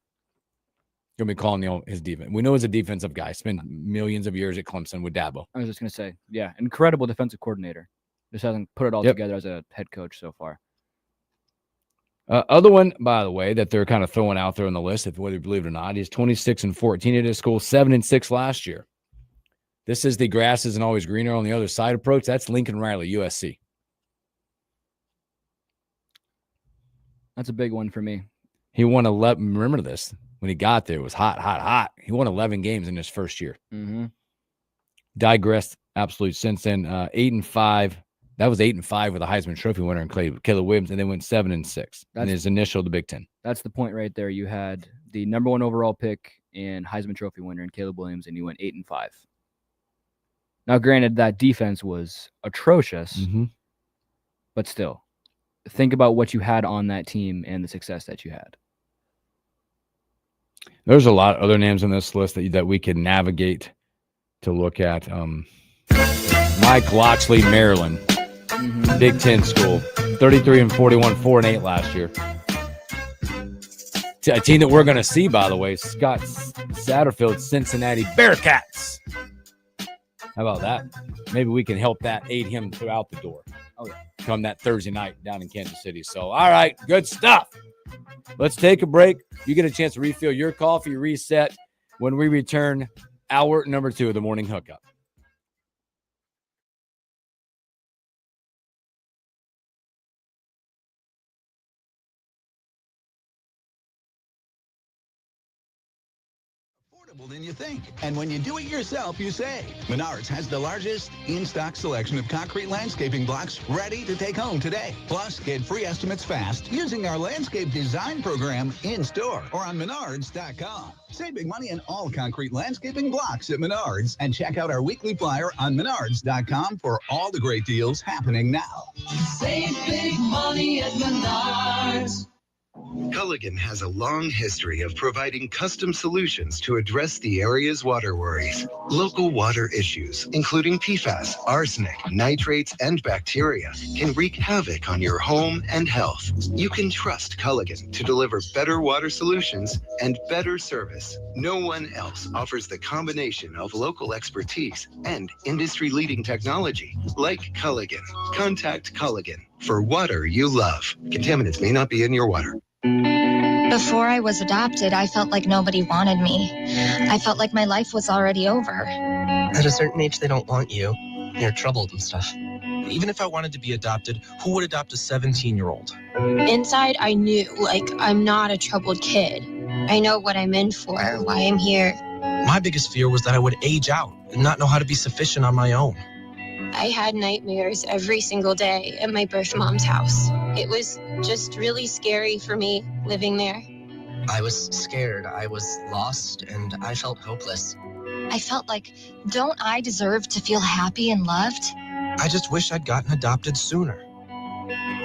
Going to be calling his defense. We know he's a defensive guy. Spent millions of years at Clemson with Dabo. I was just going to say, yeah, incredible defensive coordinator. Just hasn't put it all together as a head coach so far. Other one, by the way, that they're kind of throwing out there on the list, if whether you believe it or not, he's 26-14 at his school, 7-6 last year. This is the grass isn't always greener on the other side approach. That's Lincoln Riley, USC. That's a big one for me. He won 11. Remember this. When he got there, it was hot, hot, hot. He won 11 games in his first year. Mm-hmm. Digressed absolute since then. 8-5. That was 8-5 with a Heisman Trophy winner and Caleb Williams, and then went 7-6 in his initial the Big Ten. That's the point right there. You had the number 1 overall pick and Heisman Trophy winner in Caleb Williams, and you went 8-5. Now, granted, that defense was atrocious, but still, think about what you had on that team and the success that you had. There's a lot of other names on this list that we can navigate to look at. Mike Locksley, Maryland, Big Ten school, 33-41, 4-8 last year. A team that we're going to see, by the way, Scott Satterfield's Cincinnati Bearcats. How about that? Maybe we can help that aid him throughout the door. Oh, yeah. Come that Thursday night down in Kansas City. So, all right, good stuff. Let's take a break. You get a chance to refill your coffee, reset when we return hour number 2 of the morning hookup. Than you think. And when you do it yourself, you save. Menards has the largest in-stock selection of concrete landscaping blocks ready to take home today. Plus, get free estimates fast using our landscape design program in-store or on Menards.com. Save big money on all concrete landscaping blocks at Menards and check out our weekly flyer on Menards.com for all the great deals happening now. Save big money at Menards. Culligan has a long history of providing custom solutions to address the area's water worries. Local water issues, including PFAS, arsenic, nitrates, and bacteria, can wreak havoc on your home and health. You can trust Culligan to deliver better water solutions and better service. No one else offers the combination of local expertise and industry-leading technology like Culligan. Contact Culligan for water you love. Contaminants may not be in your water. Before I was adopted, I felt like nobody wanted me. I felt like my life was already over. At a certain age, they don't want you. You're troubled and stuff. Even if I wanted to be adopted, who would adopt a 17-year-old? Inside, I knew, I'm not a troubled kid. I know what I'm in for, why I'm here. My biggest fear was that I would age out and not know how to be sufficient on my own. I had nightmares every single day at my birth mom's house. It was just really scary for me living there. I was scared, I was lost, and I felt hopeless. I felt like, don't I deserve to feel happy and loved? I just wish I'd gotten adopted sooner.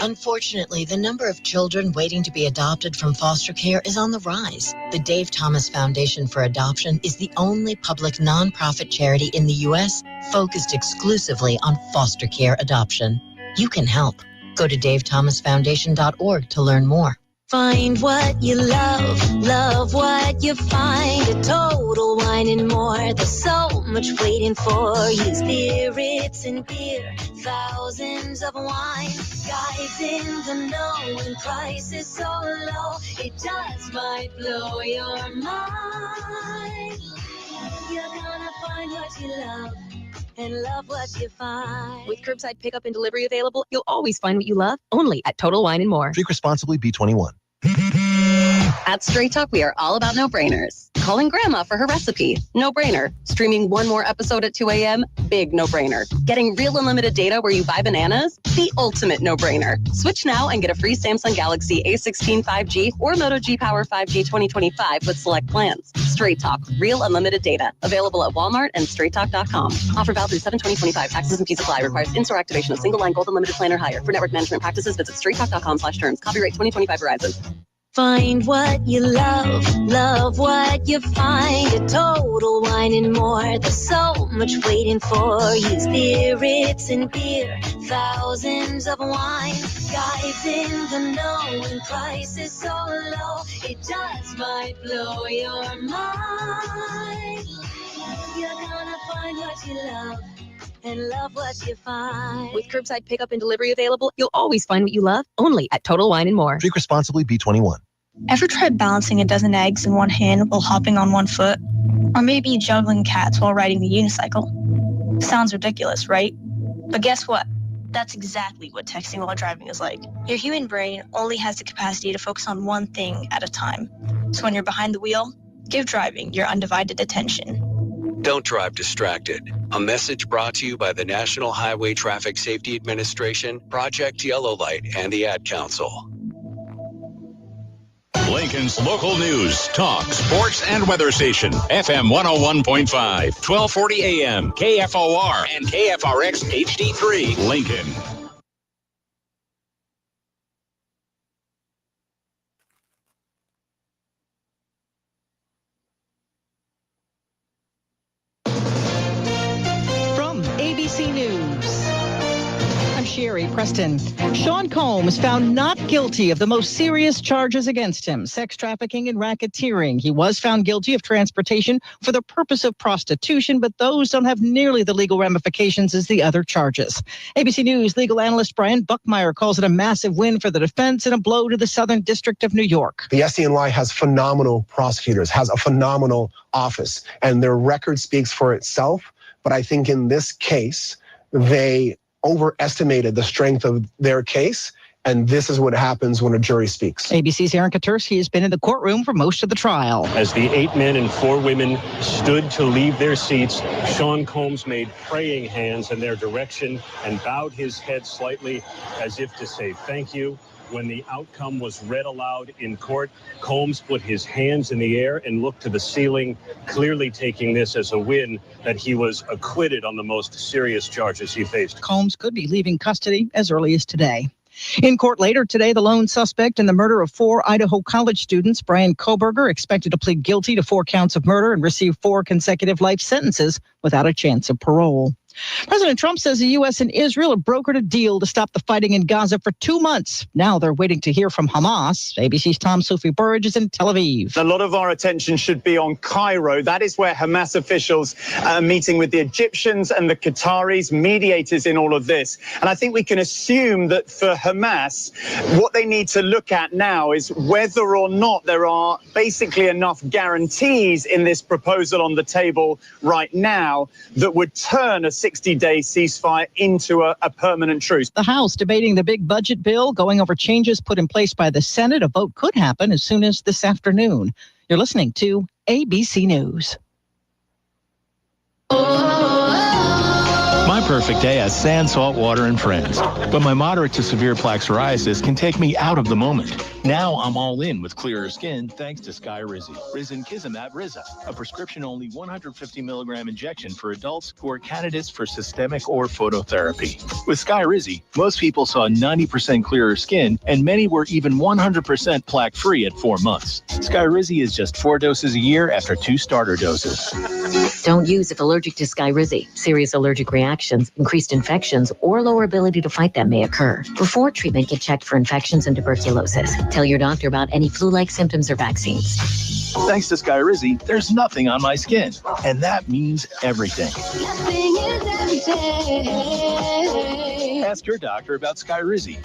Unfortunately, the number of children waiting to be adopted from foster care is on the rise. The Dave Thomas Foundation for Adoption is the only public nonprofit charity in the U.S. focused exclusively on foster care adoption. You can help. Go to davethomasfoundation.org to learn more. Find what you love what you find. A Total Wine and More. There's so much waiting for you. Spirits and beer, thousands of wine. Guys in the know and prices so low, it just might blow your mind. You're gonna find what you love and love what you find. With curbside pickup and delivery available, you'll always find what you love, only at Total Wine and More. Drink responsibly, B21. At Straight Talk, we are all about no-brainers. Calling grandma for her recipe, no-brainer. Streaming one more episode at 2 a.m., big no-brainer. Getting real unlimited data where you buy bananas, the ultimate no-brainer. Switch now and get a free Samsung Galaxy A16 5G or Moto G Power 5G 2025 with select plans. Straight Talk, real unlimited data. Available at Walmart and straighttalk.com. Offer valid through 7/20/25. Taxes and fees apply. Requires in-store activation of single line gold unlimited plan or higher. For network management practices, visit straighttalk.com/terms. Copyright 2025 Verizon. Find what you love what you find. A Total Wine and More. There's so much waiting for you. Spirits and beer, thousands of wine. Guys in the know, and prices so low, it just might blow your mind. You're gonna find what you love and love what you find. With curbside pickup and delivery available, you'll always find what you love, only at Total Wine & More. Drink responsibly, B21. Ever tried balancing a dozen eggs in one hand while hopping on one foot? Or maybe juggling cats while riding the unicycle? Sounds ridiculous, right? But guess what? That's exactly what texting while driving is like. Your human brain only has the capacity to focus on one thing at a time. So when you're behind the wheel, give driving your undivided attention. Don't drive distracted. A message brought to you by the National Highway Traffic Safety Administration, Project Yellow Light, and the Ad Council. Lincoln's local news, talk, sports, and weather station. FM 101.5, 1240 AM, KFOR, and KFRX HD3, Lincoln. From ABC News, I'm Sherry Preston. Sean Combs found not guilty of the most serious charges against him, sex trafficking and racketeering. He was found guilty of transportation for the purpose of prostitution, but those don't have nearly the legal ramifications as the other charges. ABC News legal analyst Brian Buckmeyer calls it a massive win for the defense and a blow to the Southern District of New York. The SDNY has phenomenal prosecutors, has a phenomenal office, and their record speaks for itself. But I think in this case, they overestimated the strength of their case, and this is what happens when a jury speaks. ABC's Aaron Katersky has been in the courtroom for most of the trial. As the 8 men and 4 women stood to leave their seats, Sean Combs made praying hands in their direction and bowed his head slightly as if to say thank you. When the outcome was read aloud in court, Combs put his hands in the air and looked to the ceiling, clearly taking this as a win that he was acquitted on the most serious charges he faced. Combs could be leaving custody as early as today. In court later today, the lone suspect in the murder of 4 Idaho college students, Brian Koberger, expected to plead guilty to 4 counts of murder and receive 4 consecutive life sentences without a chance of parole. President Trump says the U.S. and Israel have brokered a deal to stop the fighting in Gaza for 2 months. Now they're waiting to hear from Hamas. ABC's Tom Sophie Burridge is in Tel Aviv. A lot of our attention should be on Cairo. That is where Hamas officials are meeting with the Egyptians and the Qataris, mediators in all of this. And I think we can assume that for Hamas, what they need to look at now is whether or not there are basically enough guarantees in this proposal on the table right now that would turn a 60-day ceasefire into a permanent truce. The House debating the big budget bill, going over changes put in place by the Senate. A vote could happen as soon as this afternoon. You're listening to ABC News. My perfect day has sand, salt water, and friends. But my moderate to severe plaque psoriasis can take me out of the moment. Now I'm all in with clearer skin thanks to Skyrizi. Risankizumab Riza, a prescription-only 150 milligram injection for adults who are candidates for systemic or phototherapy. With Skyrizi, most people saw 90% clearer skin, and many were even 100% plaque-free at 4 months. Skyrizi is just 4 doses a year after 2 starter doses. Don't use if allergic to Skyrizi. Serious allergic reactions, increased infections, or lower ability to fight them may occur. Before treatment, get checked for infections and tuberculosis. Tell your doctor about any flu-like symptoms or vaccines. Thanks to Skyrizi, there's nothing on my skin, and that means everything. Ask your doctor about Skyrizi.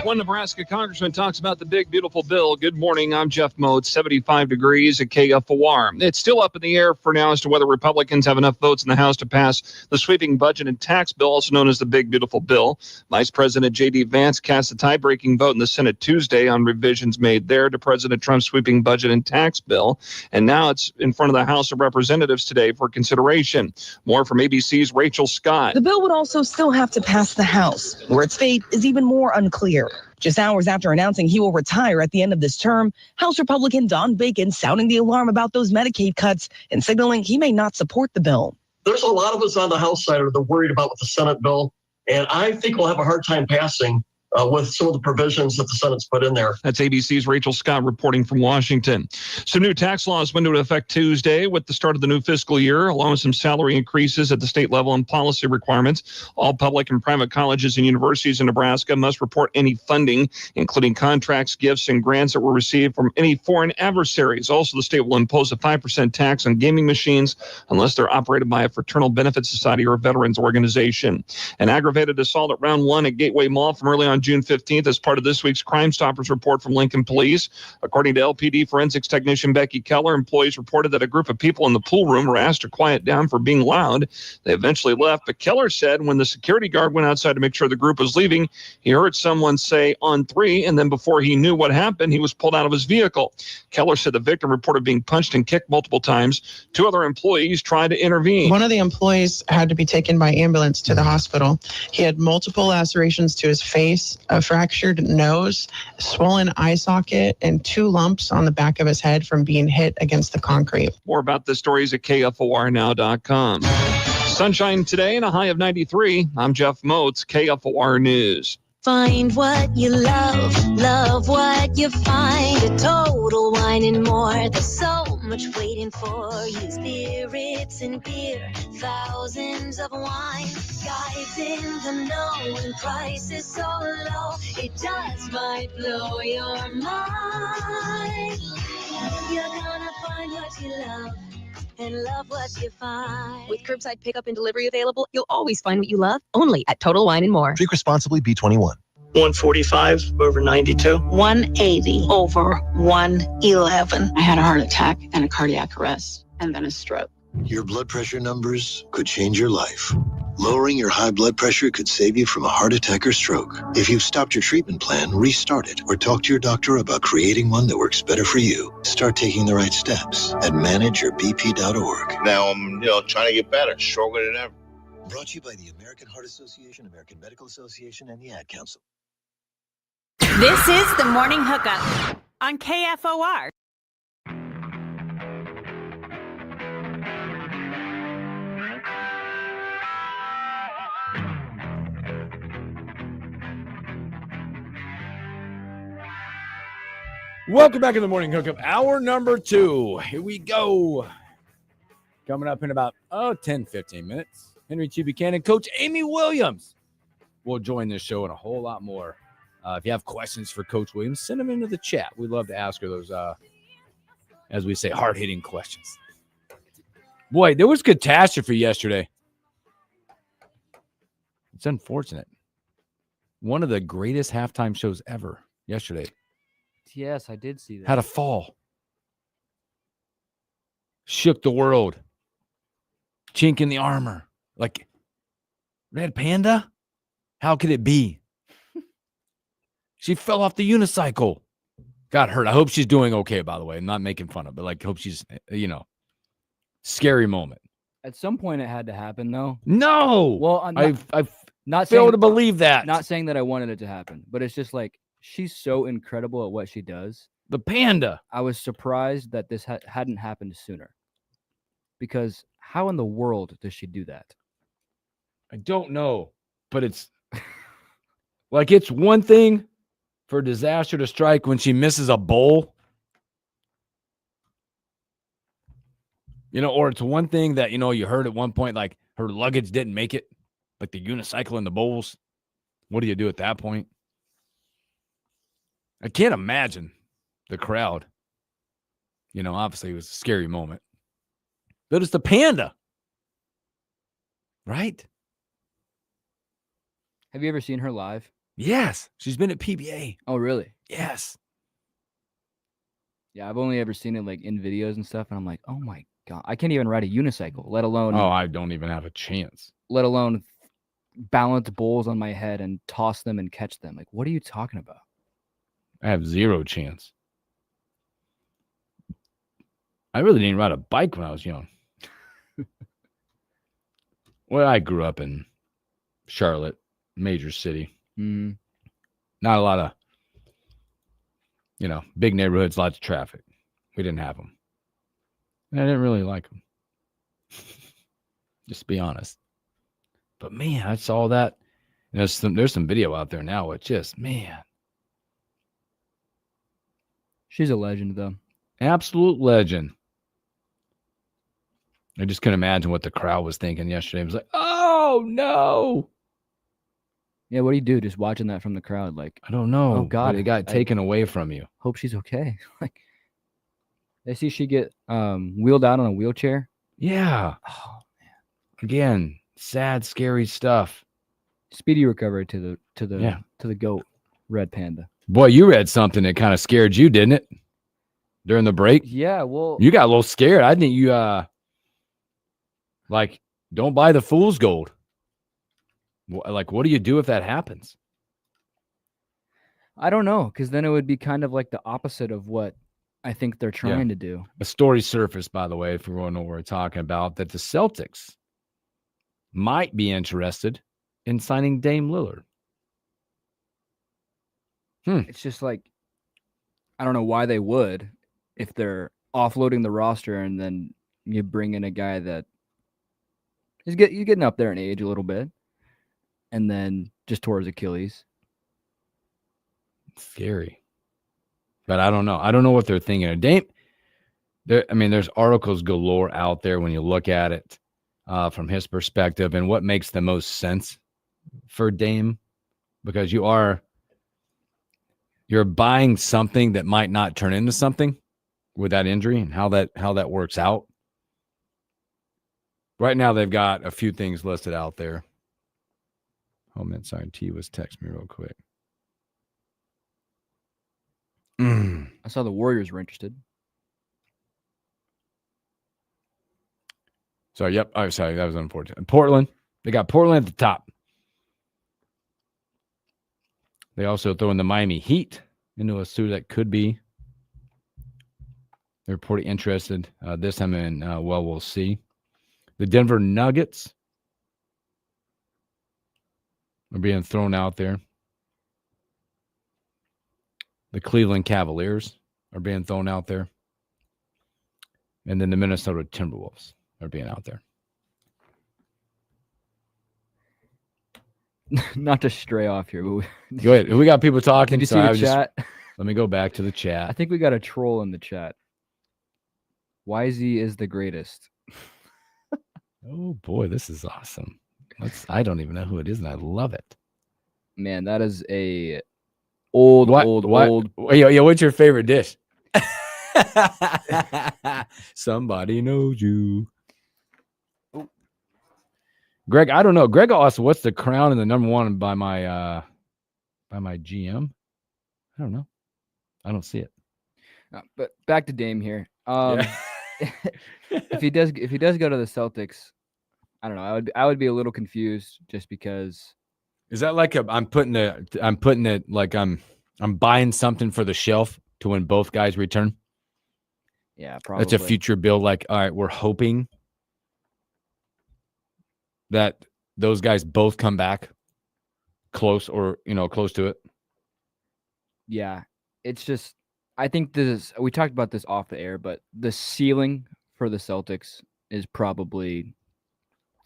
One Nebraska congressman talks about the big, beautiful bill. Good morning. I'm Jeff Moat, 75 degrees at KFOR. It's still up in the air for now as to whether Republicans have enough votes in the House to pass the sweeping budget and tax bill, also known as the big, beautiful bill. Vice President J.D. Vance cast a tie-breaking vote in the Senate Tuesday on revisions made there to President Trump's sweeping budget and tax bill. And now it's in front of the House of Representatives today for consideration. More from ABC's Rachel Scott. The bill would also still have to pass the House, where its fate is even more unclear. Just hours after announcing he will retire at the end of this term, House Republican Don Bacon sounding the alarm about those Medicaid cuts and signaling he may not support the bill. There's a lot of us on the House side that are worried about with the Senate bill, and I think we'll have a hard time passing with some of the provisions that the Senate's put in there. That's ABC's Rachel Scott reporting from Washington. Some new tax laws went into effect Tuesday with the start of the new fiscal year, along with some salary increases at the state level and policy requirements. All public and private colleges and universities in Nebraska must report any funding, including contracts, gifts, and grants that were received from any foreign adversaries. Also, the state will impose a 5% tax on gaming machines unless they're operated by a fraternal benefit society or a veterans organization. An aggravated assault at Round 1 at Gateway Mall from early on June 15th as part of this week's Crime Stoppers report from Lincoln Police. According to LPD forensics technician Becky Keller, employees reported that a group of people in the pool room were asked to quiet down for being loud. They eventually left, but Keller said when the security guard went outside to make sure the group was leaving, he heard someone say on 3, and then before he knew what happened, he was pulled out of his vehicle. Keller said the victim reported being punched and kicked multiple times. 2 other employees tried to intervene. One of the employees had to be taken by ambulance to the hospital. He had multiple lacerations to his face, a fractured nose, swollen eye socket, and 2 lumps on the back of his head from being hit against the concrete. More about the stories at KFORnow.com. Sunshine today and a high of 93. I'm Jeff Moats, KFOR News. Find what you love what you find. A Total Wine and More. There's so much waiting for you. Spirits and beer, thousands of wines. Guys in the know and prices so low. It just might blow your mind. You're gonna find what you love and love what you find. With curbside pickup and delivery available, you'll always find what you love, only at Total Wine and More. Drink responsibly, B21. 145 over 92. 180 over 111. I had a heart attack and a cardiac arrest and then a stroke. Your blood pressure numbers could change your life. Lowering your high blood pressure could save you from a heart attack or stroke. If you've stopped your treatment plan, restart it or talk to your doctor about creating one that works better for you. Start taking the right steps at manageyourbp.org. Now I'm trying to get better, stronger than ever. Brought to you by the American Heart Association, American Medical Association, and the Ad Council. This is the Morning Hookup on KFOR. Welcome back to the Morning Hookup, hour number 2. Here we go. Coming up in about 10, 15 minutes. Henry T. Buchanan, Coach Amy Williams will join this show and a whole lot more. If you have questions for Coach Williams, send them into the chat. We'd love to ask her those, as we say, hard-hitting questions. Boy, there was catastrophe yesterday. It's unfortunate. One of the greatest halftime shows ever yesterday. Yes, I did see that. Had a fall. Shook the world. Chink in the armor. Like, Red Panda? How could it be? She fell off the unicycle. Got hurt. I hope she's doing okay, by the way. I'm not making fun of it. Like, hope she's, scary moment. At some point, it had to happen, though. No. Well, I've not failed saying, to believe that. Not saying that I wanted it to happen, but it's just like, she's so incredible at what she does. The panda. I was surprised that this hadn't happened sooner. Because how in the world does she do that? I don't know. But it's like it's one thing for disaster to strike when she misses a bowl. Or it's one thing that, you heard at one point, like her luggage didn't make it. Like the unicycle and the bowls. What do you do at that point? I can't imagine the crowd. Obviously it was a scary moment. But it's the panda. Right? Have you ever seen her live? Yes. She's been at PBA. Oh, really? Yes. Yeah, I've only ever seen it like in videos and stuff. And I'm like, oh my God. I can't even ride a unicycle, let alone. Oh, I don't even have a chance. Let alone balance bowls on my head and toss them and catch them. Like, what are you talking about? I have zero chance. I really didn't ride a bike when I was young. Well, I grew up in Charlotte, major city. Mm-hmm. Not a lot of, big neighborhoods, lots of traffic. We didn't have them. And I didn't really like them. Just to be honest. But man, I saw that. There's some video out there now. It's just, man, She's a legend, though. absolute legend. I just couldn't imagine what the crowd was thinking yesterday. It was like, oh no. Yeah, what do you do? Just watching that from the crowd, like, I don't know. oh God, it got taken away from you. Hope she's okay. Like, I see she get wheeled out on a wheelchair. Yeah. Oh man. Again, sad, scary stuff. Speedy recovery to the goat, Red Panda. Boy, you read something that kind of scared you, didn't it? During the break? Yeah, well, you got a little scared. I think you like, don't buy the fool's gold. Like, what do you do if that happens? I don't know, because then it would be kind of like the opposite of what I think they're trying to do. A story surfaced, by the way, if we want to know what we're talking about, that the Celtics might be interested in signing Dame Lillard. It's just like, I don't know why they would if they're offloading the roster and then you bring in a guy that he's getting up there in age a little bit, and then just tore his Achilles. It's scary. But I don't know. I don't know what they're thinking of Dame. There's articles galore out there when you look at it from his perspective and what makes the most sense for Dame, because you're buying something that might not turn into something with that injury, and how that works out. Right now, they've got a few things listed out there. Oh man, sorry, T was texting me real quick. I saw the Warriors were interested. So, yep. Oh, sorry, that was unfortunate. Portland, they got Portland at the top. They also throw in the Miami Heat into a suit that could be. They're pretty interested this time, and we'll see. The Denver Nuggets are being thrown out there. The Cleveland Cavaliers are being thrown out there. And then the Minnesota Timberwolves are being out there. Not to stray off here, but Go ahead. We got people talking. Did you see the chat? Let me go back to the chat. I think we got a troll in the chat. YZ is the greatest. Oh boy, this is awesome. I don't even know who it is, and I love it. Man, that is a old. Yeah, what's your favorite dish? Somebody knows you. Greg, I don't know. Greg also, what's the crown and the number one by my GM? I don't know. I don't see it. But back to Dame here. If he does go to the Celtics, I don't know. I would be a little confused just because. Is that like I'm putting it like I'm buying something for the shelf to when both guys return? Yeah, probably. That's a future build. Like, all right, we're hoping that those guys both come back close to it. Yeah, it's just, I think we talked about this off the air, but the ceiling for the Celtics is probably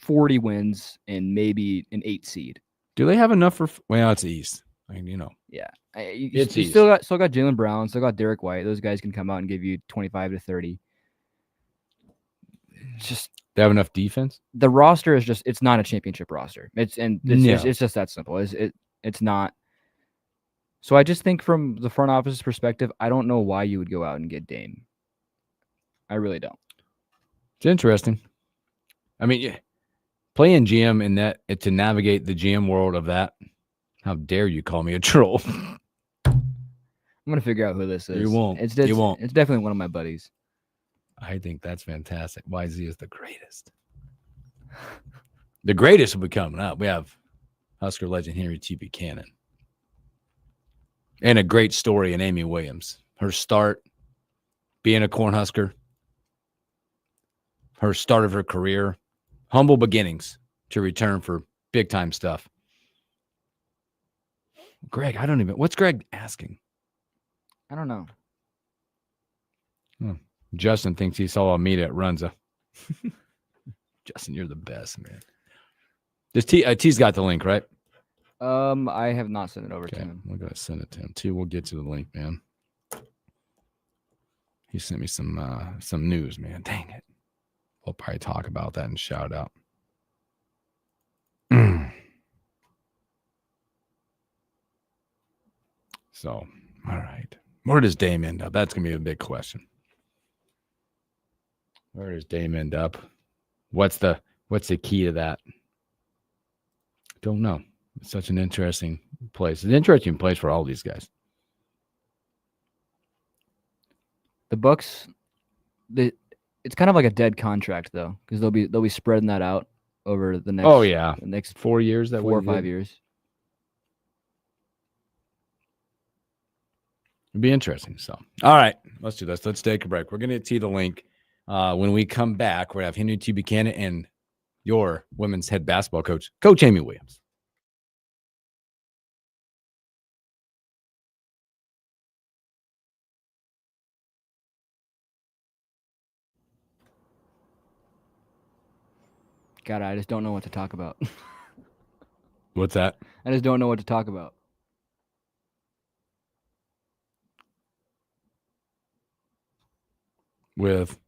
40 wins and maybe an 8 seed. Do they have enough for? Well, it's East. Yeah, you still got Jaylen Brown, still got Derek White. Those guys can come out and give you 25 to 30. Just they have enough defense. The roster is just, it's not a championship roster. It's just that simple. It's not. So I just think from the front office's perspective, I don't know why you would go out and get Dame. I really don't. It's interesting. I mean, playing GM in that to navigate the GM world of that. How dare you call me a troll? I'm gonna figure out who this is. You won't. You won't. It's definitely one of my buddies. I think that's fantastic. YZ is the greatest. The greatest will be coming up. We have Husker legend Henry T. Buchanan. And a great story in Amy Williams. Her start being a Cornhusker. Her start of her career. Humble beginnings to return for big time stuff. Greg, what's Greg asking? I don't know. Justin thinks he saw Amita at Runza. Justin, you're the best, man. T's got the link, right? I have not sent it over to Okay, him. we're gonna send it to him too. We'll get you the link, man. He sent me some news, man. Dang it. We'll probably talk about that and shout out. So, all right. Where does Dame end up? That's gonna be a big question. Where does Dame end up? What's the key to that? Don't know. It's such an interesting place. It's an interesting place for all these guys. The Bucks, it's kind of like a dead contract though, because they'll be spreading that out over the next. Oh yeah, the next 4 years. That 4 or 5 years. It'd be interesting. So, all right, let's do this. Let's take a break. We're going to see the link. When we come back, we're going to have Henry T. Buchanan and your women's head basketball coach, Coach Amy Williams. God, I just don't know what to talk about. What's that? I just don't know what to talk about. With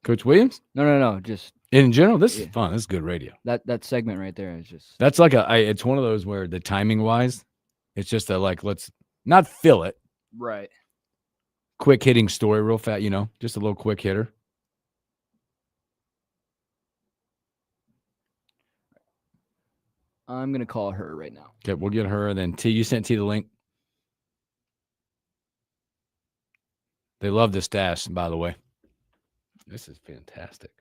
Coach Williams? No. Just in general, this is fun. This is good radio. That segment right there is just. That's like it's one of those where the timing wise, it's just let's not fill it. Right. Quick hitting story, real fast, just a little quick hitter. I'm gonna call her right now. Okay, we'll get her. And then T, you sent T the link. They love the stash, by the way. This is fantastic.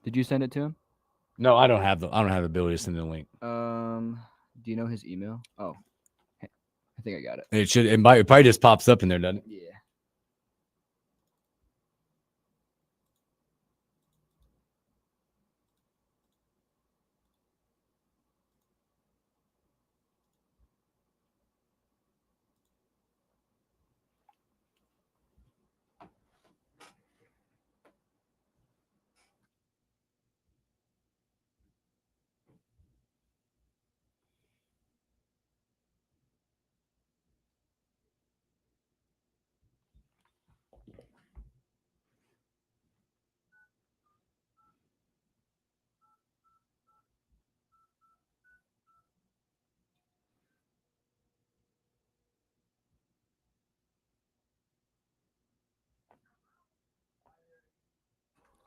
Did you send it to him? No, I don't have the ability to send the link. Do you know his email? Oh, I think I got it. It probably just pops up in there, doesn't it? Yeah.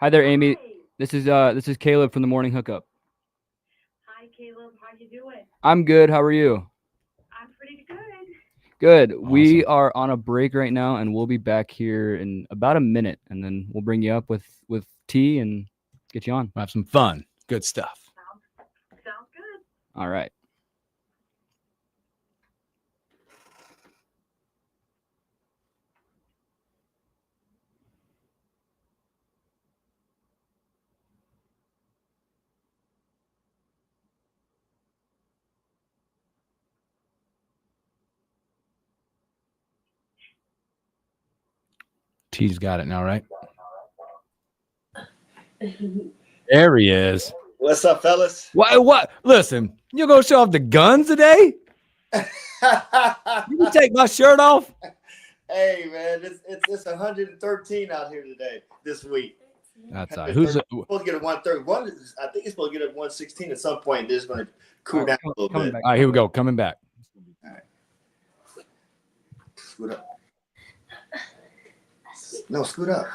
Hi there, Amy. This is Caleb from the Morning Hookup. Hi, Caleb. How you doing? I'm good. How are you? I'm pretty good. Good. Awesome. We are on a break right now, and we'll be back here in about a minute, and then we'll bring you up with tea and get you on. We'll have some fun. Good stuff. Sounds good. All right. T's got it now, right? There he is. What's up, fellas? What? Listen, you gonna show off the guns today? You take my shirt off? Hey, man, it's 113 out here today, this week. That's all right. Who's supposed to get a 130? I think it's supposed to get a 116 at some point. This is going to cool down a little bit. All right, here we go. Coming back. All right. Scoot up. No, scoot up.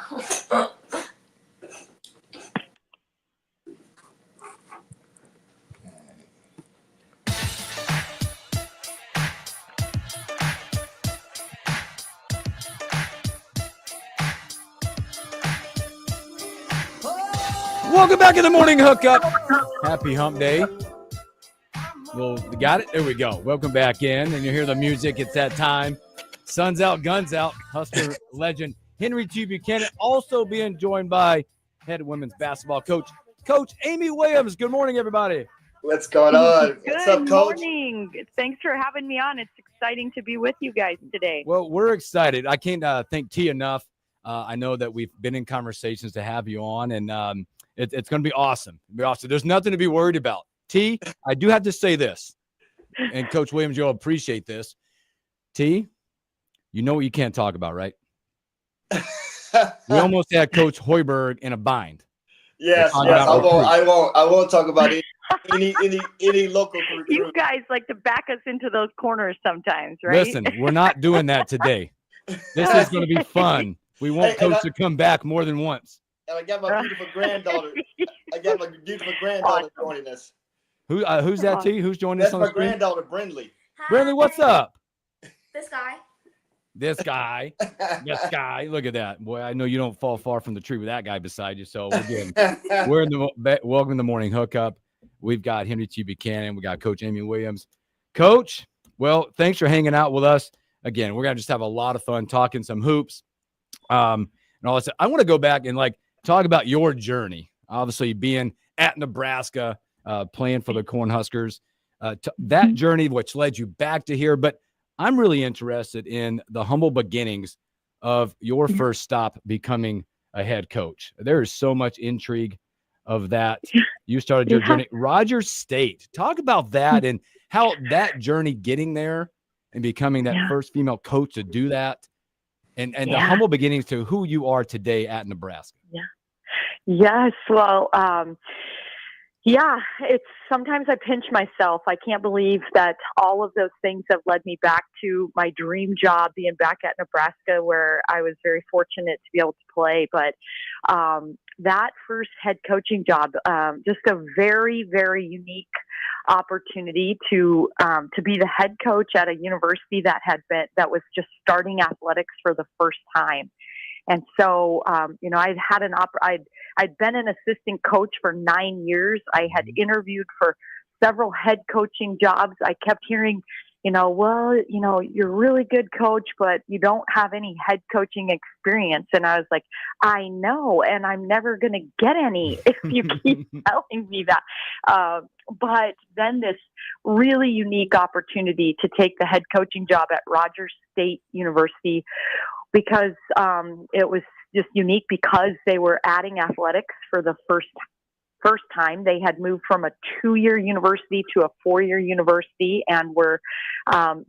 Welcome back to the Morning Hookup. Happy hump day. Well, got it? There we go. Welcome back in. And you hear the music. It's that time. Sun's out, guns out. Husker legend Henry T. Buchanan also being joined by head women's basketball coach, Coach Amy Williams. Good morning, everybody. What's going on? Good What's up, Coach? morning. Thanks for having me on. It's exciting to be with you guys today. Well, we're excited. I can't thank T enough. I know that we've been in conversations to have you on, and it's going to be awesome. It'll be awesome. There's nothing to be worried about. T, I do have to say this, and Coach Williams, you'll appreciate this. T, you know what you can't talk about, right? We almost had Coach Hoiberg in a bind. Yes. I won't talk about any local recruit. You guys like to back us into those corners sometimes, right? Listen, we're not doing that today. This is going to be fun. We want Coach to come back more than once. And I got my beautiful granddaughter. Joining us. Who's that, T? Who's joining us on the screen? That's my granddaughter, Brindley. Brindley, what's up? This guy. This guy. Look at that. Boy, I know you don't fall far from the tree with that guy beside you. So we're in the welcome to the morning hookup. We've got Henry T. Buchanan. We got Coach Amy Williams. Coach, well, thanks for hanging out with us. Again, we're going to just have a lot of fun talking some hoops and all that stuff. I want to go back and talk about your journey. Obviously, being at Nebraska, playing for the Cornhuskers, that journey which led you back to here. But I'm really interested in the humble beginnings of your first stop becoming a head coach. There is so much intrigue of that. You started your journey. Rogers State. Talk about that and how that journey getting there and becoming that first female coach to do that and the humble beginnings to who you are today at Nebraska. Yes. Well, it's sometimes I pinch myself. I can't believe that all of those things have led me back to my dream job, being back at Nebraska, where I was very fortunate to be able to play. But that first head coaching job, just a very, very unique opportunity to be the head coach at a university that was just starting athletics for the first time. And so, I'd been an assistant coach for 9 years. I had interviewed for several head coaching jobs. I kept hearing, you're a really good coach, but you don't have any head coaching experience. And I was like, I know, and I'm never going to get any if you keep telling me that. But then this really unique opportunity to take the head coaching job at Rogers State University, because it was just unique because they were adding athletics for the first time. They had moved from a 2-year university to a 4-year university, and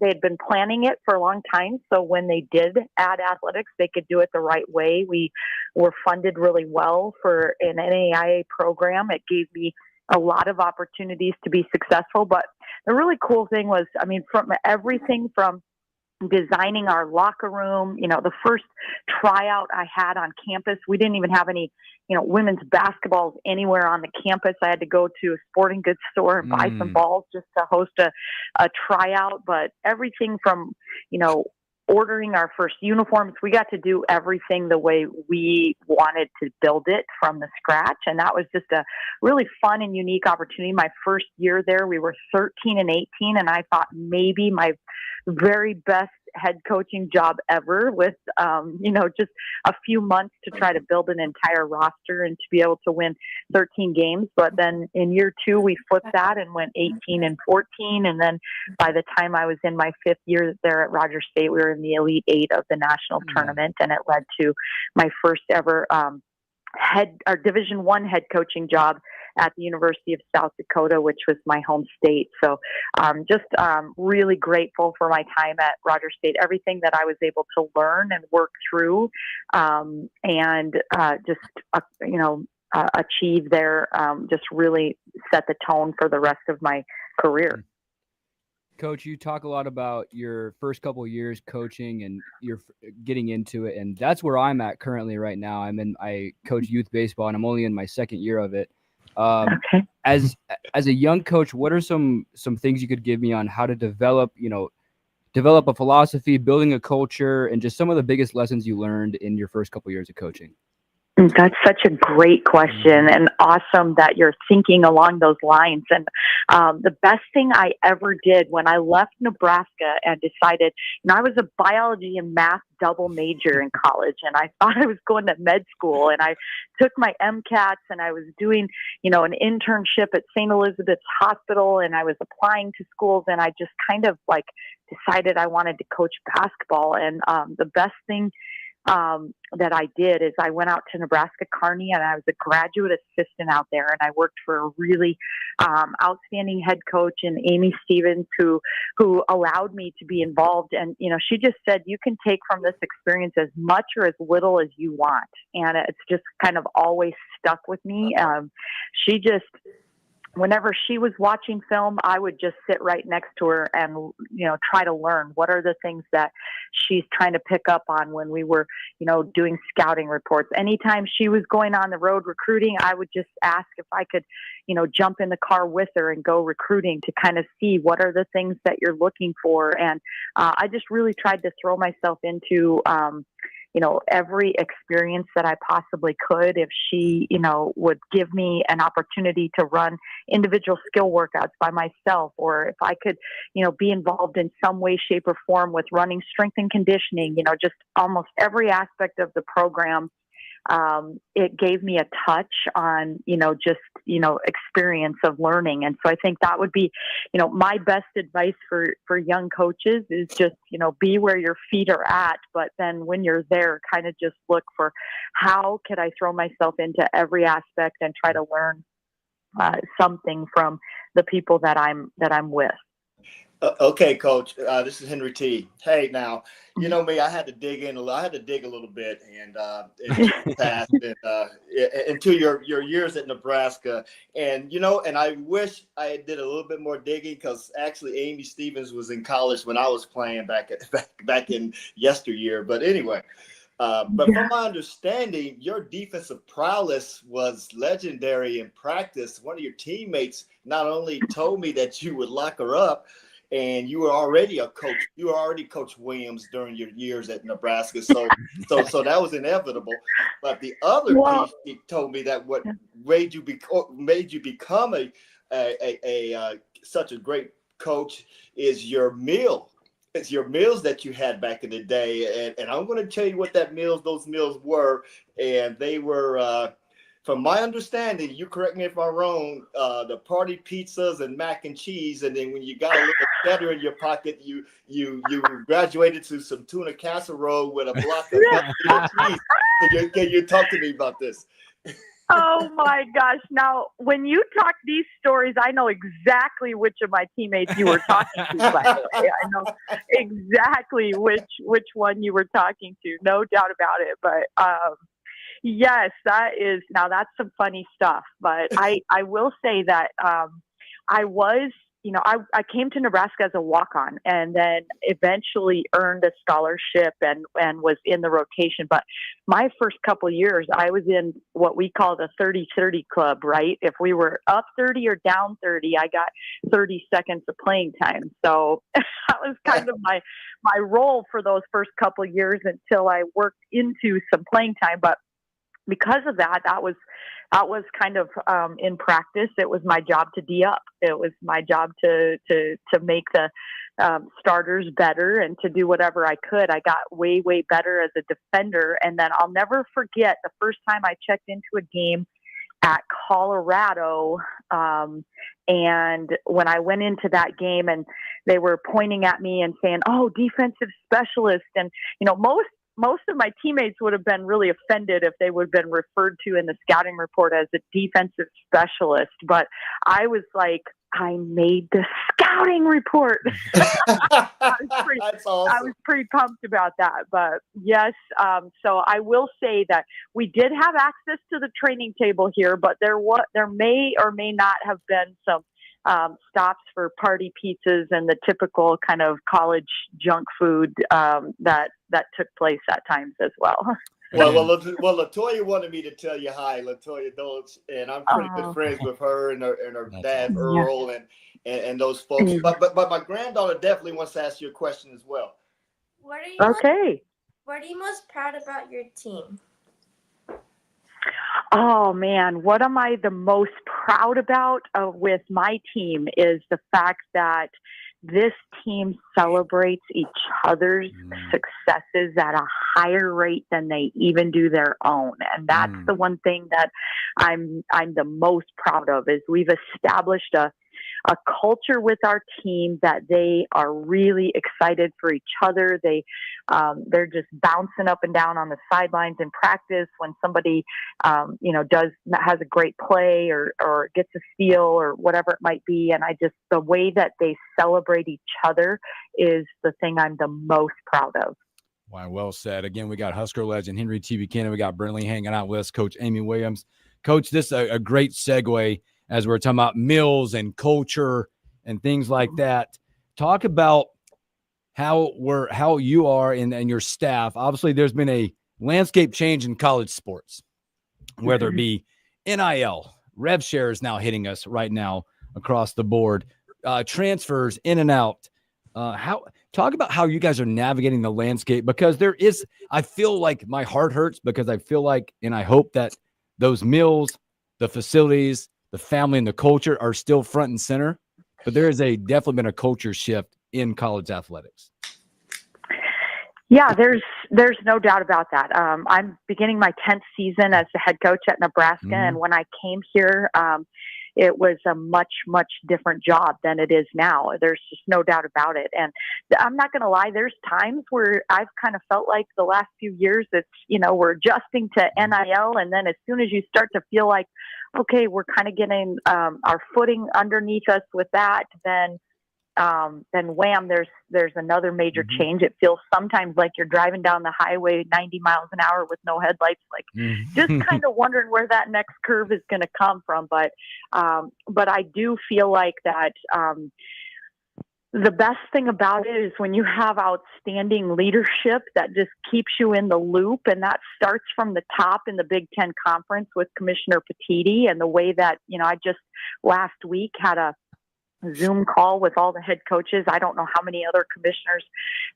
they had been planning it for a long time. So when they did add athletics, they could do it the right way. We were funded really well for an NAIA program. It gave me a lot of opportunities to be successful. But the really cool thing was, from everything from designing our locker room, the first tryout I had on campus, we didn't even have any, women's basketballs anywhere on the campus. I had to go to a sporting goods store and buy some balls just to host a tryout. But everything from, ordering our first uniforms, we got to do everything the way we wanted to build it from the scratch. And that was just a really fun and unique opportunity. My first year there, we were 13 and 18, and I thought maybe my very best head coaching job ever with, just a few months to try to build an entire roster and to be able to win 13 games. But then in year 2, we flipped that and went 18 and 14. And then by the time I was in my 5th year there at Rogers State, we were in the Elite 8 of the national tournament. And it led to my first ever Division I head coaching job at the University of South Dakota, which was my home state. So just really grateful for my time at Rogers State, everything that I was able to learn and work through achieve there, just really set the tone for the rest of my career. Coach, you talk a lot about your first couple of years coaching and you're getting into it. And that's where I'm at currently right now. I coach youth baseball and I'm only in my 2nd year of it. Okay. As a young coach, what are some things you could give me on how to develop a philosophy, building a culture, and just some of the biggest lessons you learned in your first couple of years of coaching? That's such a great question, and awesome that you're thinking along those lines. And the best thing I ever did when I left Nebraska and decided, I was a biology and math double major in college, and I thought I was going to med school, and I took my MCATs, and I was doing, an internship at St. Elizabeth's Hospital, and I was applying to schools, and I just kind of decided I wanted to coach basketball. And the best thing that I did is I went out to Nebraska Kearney, and I was a graduate assistant out there, and I worked for a really outstanding head coach in Amy Stevens, who allowed me to be involved. And, she just said, you can take from this experience as much or as little as you want. And it's just kind of always stuck with me. She just, whenever she was watching film, I would just sit right next to her and, try to learn what are the things that she's trying to pick up on when we were, doing scouting reports. Anytime she was going on the road recruiting, I would just ask if I could, jump in the car with her and go recruiting to kind of see what are the things that you're looking for. And I just really tried to throw myself into, every experience that I possibly could. If she, would give me an opportunity to run individual skill workouts by myself, or if I could, be involved in some way, shape, or form with running strength and conditioning, just almost every aspect of the program. It gave me a touch on, experience of learning. And so I think that would be, my best advice for young coaches is just, be where your feet are at. But then when you're there, kind of just look for how could I throw myself into every aspect and try to learn something from the people that I'm with. Okay, Coach. This is Henry T. Hey, now, you know me. I had to dig a little bit, and into your years at Nebraska, and and I wish I did a little bit more digging, because actually Amy Stevens was in college when I was playing back in yesteryear. But anyway, but from my understanding, your defensive prowess was legendary in practice. One of your teammates not only told me that you would lock her up, and you were already a coach. You were already Coach Williams during your years at Nebraska, so that was inevitable. But the other piece, he told me that what made you become such a great coach is your meal. It's your meals that you had back in the day, and I'm going to tell you what those meals were, and they were. From my understanding, you correct me if I'm wrong, the party pizzas and mac and cheese, and then when you got a little cheddar in your pocket, you graduated to some tuna casserole with a block of cheese. Can you talk to me about this? Oh my gosh. Now, when you talk these stories, I know exactly which of my teammates you were talking to, by the way. I know exactly which one you were talking to. No doubt about it. But, yes, that's some funny stuff. But I will say that I was, I came to Nebraska as a walk-on, and then eventually earned a scholarship and was in the rotation. But my first couple of years, I was in what we call the 30-30 club, right? If we were up 30 or down 30, I got 30 seconds of playing time. So that was kind of my role for those first couple of years until I worked into some playing time. But because of that was kind of in practice. It was my job to D up. It was my job to make the starters better and to do whatever I could. I got way, way better as a defender. And then I'll never forget the first time I checked into a game at Colorado. And when I went into that game and they were pointing at me and saying, "Oh, defensive specialist." And, most of my teammates would have been really offended if they would have been referred to in the scouting report as a defensive specialist. But I was like, I made the scouting report. I was pretty pumped about that. But yes, so I will say that we did have access to the training table here, but there may or may not have been some stops for party pizzas and the typical kind of college junk food that took place at times as well. Well, Latoya wanted me to tell you hi, Latoya Dolch, and I'm pretty good friends with her and her dad Earl and those folks. But my granddaughter definitely wants to ask you a question as well. What are you most proud about your team? Oh man, what am I the most proud about with my team is the fact that this team celebrates each other's successes at a higher rate than they even do their own. And that's the one thing that I'm the most proud of is we've established a a culture with our team that they are really excited for each other. They're just bouncing up and down on the sidelines in practice when somebody, has a great play or gets a steal or whatever it might be. And the way that they celebrate each other is the thing I'm the most proud of. Wow, well said. Again, we got Husker legend Henry T. Buchanan. We got Brentley hanging out with us, Coach Amy Williams. Coach, this is a great segue as we're talking about meals and culture and things like that. Talk about how you are and your staff. Obviously, there's been a landscape change in college sports, whether it be NIL, rev share is now hitting us right now across the board, transfers in and out. Talk about how you guys are navigating the landscape, because I feel like my heart hurts because I feel like, and I hope that those meals, the facilities, the family, and the culture are still front and center, but there is definitely been a culture shift in college athletics. Yeah, there's no doubt about that. I'm beginning my 10th season as the head coach at Nebraska, and when I came here, it was a much, much different job than it is now. There's just no doubt about it. And I'm not going to lie, there's times where I've kind of felt like the last few years it's, we're adjusting to NIL. And then as soon as you start to feel like, okay, we're kind of getting our footing underneath us with that, then wham, there's another major change. It feels sometimes like you're driving down the highway 90 miles an hour with no headlights, just kind of wondering where that next curve is going to come from. But I do feel like that the best thing about it is when you have outstanding leadership that just keeps you in the loop, and that starts from the top in the Big Ten Conference with Commissioner Petitti, and the way that, I just last week had a Zoom call with all the head coaches. I don't know how many other commissioners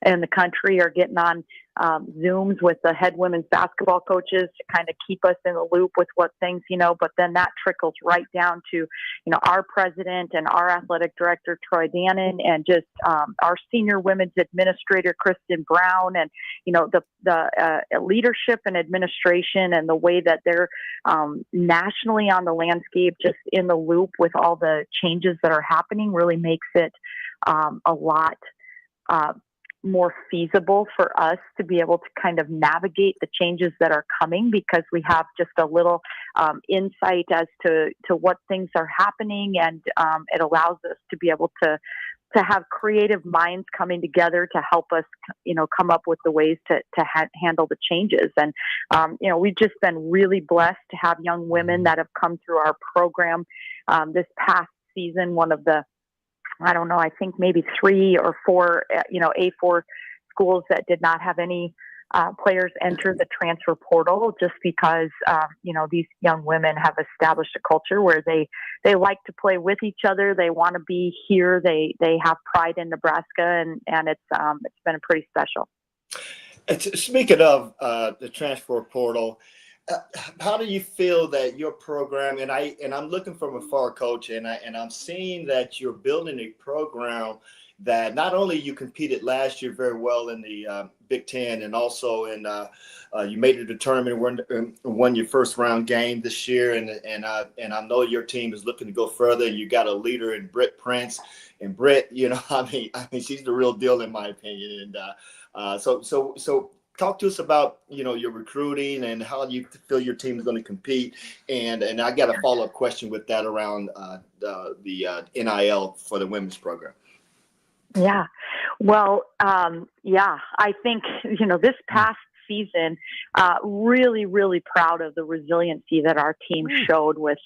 in the country are getting on Zooms with the head women's basketball coaches to kind of keep us in the loop with what things, but then that trickles right down to, our president and our athletic director, Troy Dannon, and just our senior women's administrator, Kristen Brown, and, the leadership and administration, and the way that they're nationally on the landscape, just in the loop with all the changes that are happening, really makes it a lot more feasible for us to be able to kind of navigate the changes that are coming, because we have just a little insight as to what things are happening, and it allows us to be able to have creative minds coming together to help us, come up with the ways to handle the changes. And, we've just been really blessed to have young women that have come through our program this past season. One of the, I think maybe 3 or 4, A4 schools that did not have any players enter the transfer portal, just because, these young women have established a culture where they like to play with each other. They want to be here. They have pride in Nebraska, and it's been pretty special. Speaking of the transfer portal, how do you feel that your program, and I'm looking from afar, Coach, and I'm seeing that you're building a program that not only you competed last year very well in the Big Ten, and also you made it a tournament, won your first round game this year, and I know your team is looking to go further. You got a leader in Britt Prince, and Britt, I mean, she's the real deal in my opinion, and so. Talk to us about, your recruiting and how you feel your team is going to compete. And I got a follow-up question with that around the NIL for the women's program. Yeah. Well, I think, this past season, really, really proud of the resiliency that our team showed with,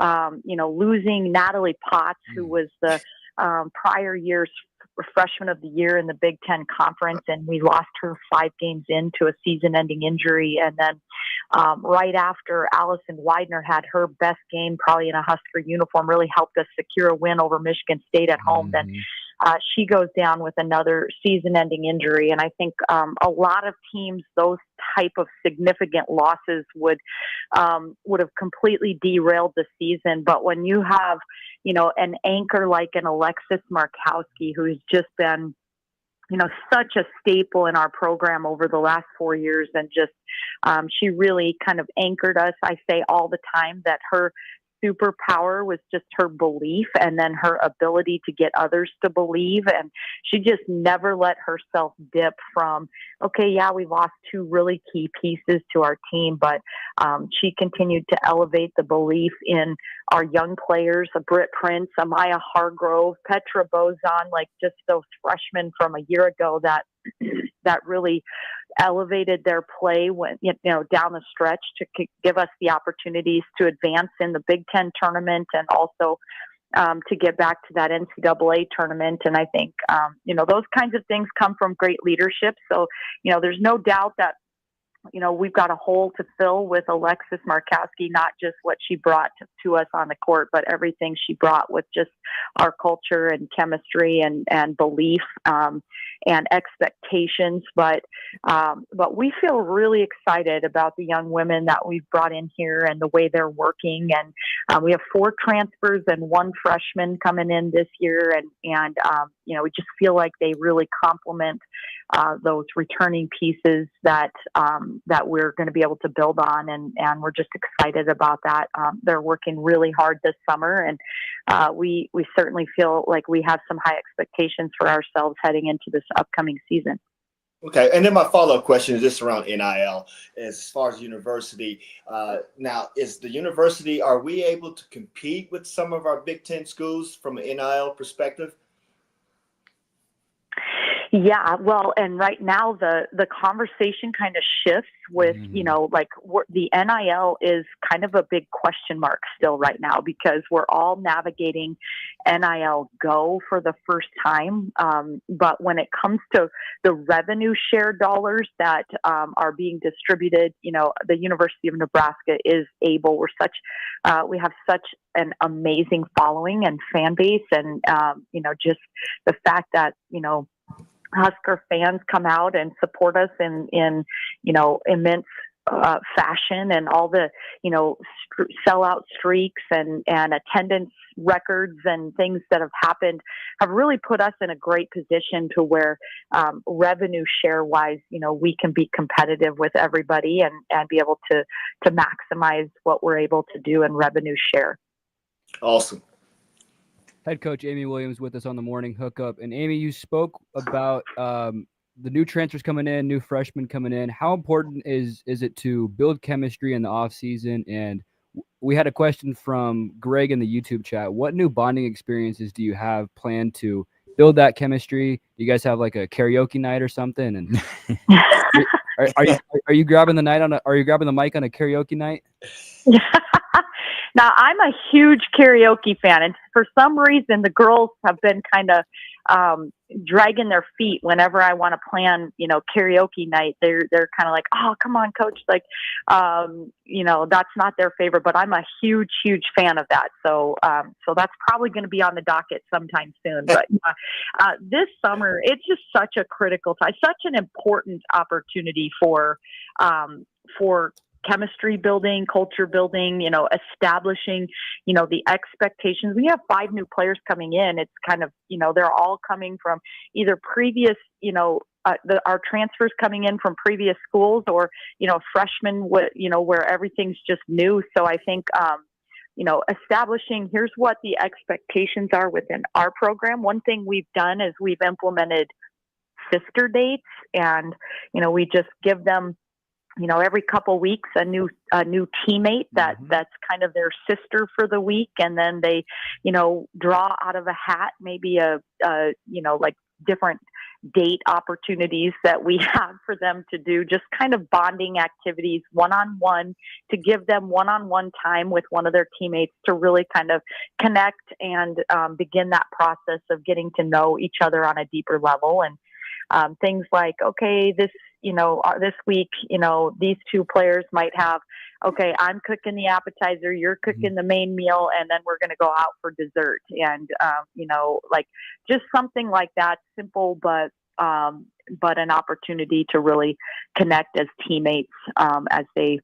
losing Natalie Potts, who was the prior year's freshman of the year in the Big Ten Conference, and we lost her 5 games into a season-ending injury. And then right after, Allison Widener had her best game probably in a Husker uniform, really helped us secure a win over Michigan State at home. Then she goes down with another season-ending injury. And I think a lot of teams, those type of significant losses would have completely derailed the season. But when you have, an anchor like an Alexis Markowski, who's just been, such a staple in our program over the last 4 years, and just she really kind of anchored us. I say all the time that her superpower was just her belief, and then her ability to get others to believe. And she just never let herself dip from, okay, yeah, we lost two really key pieces to our team, but she continued to elevate the belief in our young players, a Britt Prince, Amaya Hargrove, Petra Bozon, like just those freshmen from a year ago that really elevated their play when, down the stretch to give us the opportunities to advance in the Big Ten tournament and also to get back to that NCAA tournament. And I think, those kinds of things come from great leadership. So, there's no doubt that, we've got a hole to fill with Alexis Markowski, not just what she brought to us on the court, but everything she brought with just our culture and chemistry and belief and expectations. But we feel really excited about the young women that we've brought in here and the way they're working. And we have 4 transfers and 1 freshman coming in this year. And we just feel like they really complement those returning pieces that we're going to be able to build on, and we're just excited about that. They're working really hard this summer, and we certainly feel like we have some high expectations for ourselves heading into this upcoming season. Okay, and then my follow-up question is just around NIL. As far as university, now is the university, are we able to compete with some of our Big Ten schools from an NIL perspective? Yeah, well, and right now the conversation kind of shifts with, the NIL is kind of a big question mark still right now, because we're all navigating NIL Go for the first time. But when it comes to the revenue share dollars that are being distributed, the University of Nebraska is able. We have such an amazing following and fan base, and just the fact that Husker fans come out and support us in immense fashion, and all the sellout streaks and attendance records and things that have happened have really put us in a great position to where revenue share wise, we can be competitive with everybody and be able to maximize what we're able to do in revenue share. Awesome. Head coach Amy Williams with us on the morning hookup. And Amy, you spoke about the new transfers coming in, new freshmen coming in. How important is it to build chemistry in the off season? And we had a question from Greg in the YouTube chat. What new bonding experiences do you have planned to build that chemistry? Do you guys have like a karaoke night or something? And are you grabbing the mic on a karaoke night? Now, I'm a huge karaoke fan, and for some reason, the girls have been kind of dragging their feet whenever I want to plan, karaoke night. They're kind of like, oh, come on, coach. Like, that's not their favorite, but I'm a huge, huge fan of that. So that's probably going to be on the docket sometime soon. But this summer, it's just such a critical time, such an important opportunity for chemistry building, culture building, establishing, the expectations. We have 5 new players coming in. It's kind of, they're all coming from either previous, our transfers coming in from previous schools, or, freshmen, where everything's just new. So I think, establishing, here's what the expectations are within our program. One thing we've done is we've implemented sister dates, and, we just give them, every couple weeks, a new teammate that's kind of their sister for the week. And then they, draw out of a hat, maybe like different date opportunities that we have for them to do, just kind of bonding activities, one-on-one, to give them one-on-one time with one of their teammates to really kind of connect and begin that process of getting to know each other on a deeper level. And things like, okay, this week, these 2 players might have, okay, I'm cooking the appetizer, you're cooking the main meal, and then we're going to go out for dessert. And, like just something like that, simple, but an opportunity to really connect as teammates as they,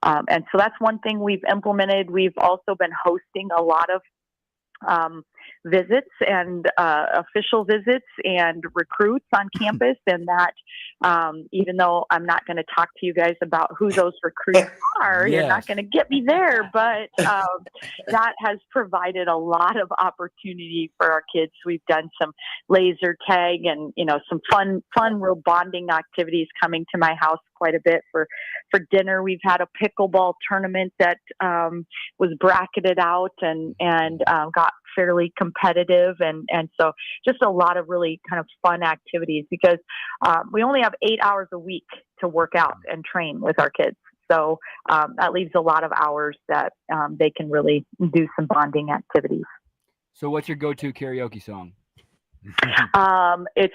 and so that's one thing we've implemented. We've also been hosting a lot of visits and official visits and recruits on campus, and that even though I'm not going to talk to you guys about who those recruits are, you're not going to get me there, but that has provided a lot of opportunity for our kids. We've done some laser tag and, some fun real bonding activities coming to my house quite a bit for dinner. We've had a pickleball tournament that was bracketed out and got fairly competitive. And so just a lot of really kind of fun activities because we only have 8 hours a week to work out and train with our kids. So that leaves a lot of hours that they can really do some bonding activities. So what's your go-to karaoke song? It's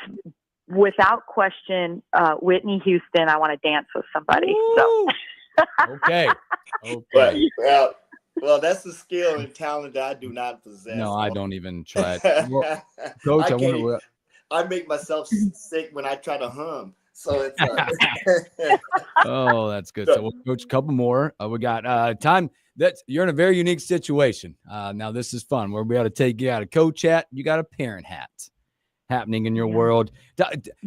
without question, Whitney Houston, I Want to Dance with Somebody. So. Okay. Well, that's a skill and talent that I do not possess. No, I don't even try it. Well, Coach, I make myself sick when I try to hum. So it's oh, that's good. So we'll coach a couple more. We got time. You're in a very unique situation. Now this is fun. Where we got to take you out a coach hat. You got a parent hat happening in your world.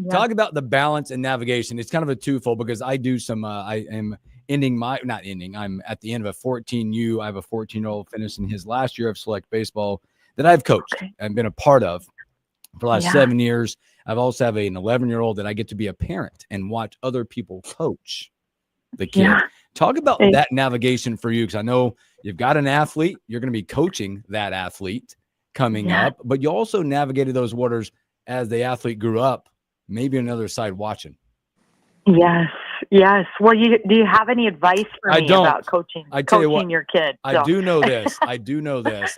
Talk about the balance and navigation. It's kind of a twofold because I do some. I am I'm at the end of a 14U. I have a 14-year-old finishing his last year of select baseball that I've coached and been a part of for the last 7 years. I've also have an 11-year-old that I get to be a parent and watch other people coach the kid. Yeah. Talk about that navigation for you, because I know you've got an athlete. You're going to be coaching that athlete coming up, but you also navigated those waters as the athlete grew up, maybe on the other side watching. Yes. Well, do you have any advice for me about coaching? I tell you what, your kid. I do know this.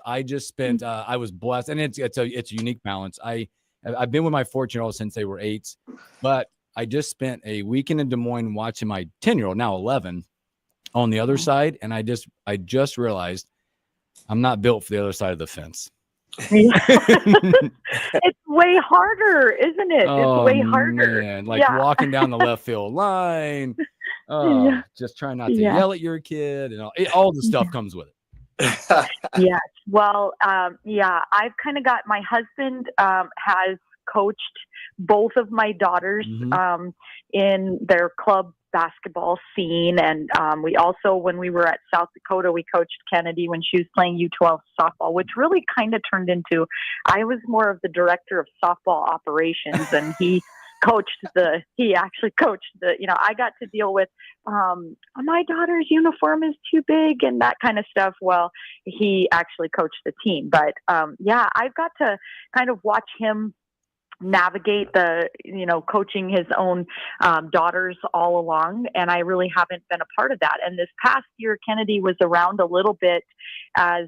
I just spent. I was blessed, and it's a unique balance. I've been with my 14-year-old since they were 8, but I just spent a weekend in Des Moines watching my 10-year-old, now 11, on the other side, and I just realized I'm not built for the other side of the fence. It's way harder, isn't it? Oh, it's way harder. Man. Walking down the left field line. Just try not to yell at your kid, and all the stuff comes with it. Yes. Well, I've kind of got, my husband has coached both of my daughters in their club basketball scene. And we also, when we were at South Dakota, we coached Kennedy when she was playing U12 softball, which really kind of turned into, I was more of the director of softball operations, and he actually coached I got to deal with, my daughter's uniform is too big and that kind of stuff. Well, he actually coached the team, but I've got to kind of watch him navigate the, coaching his own daughters all along. And I really haven't been a part of that. And this past year, Kennedy was around a little bit as,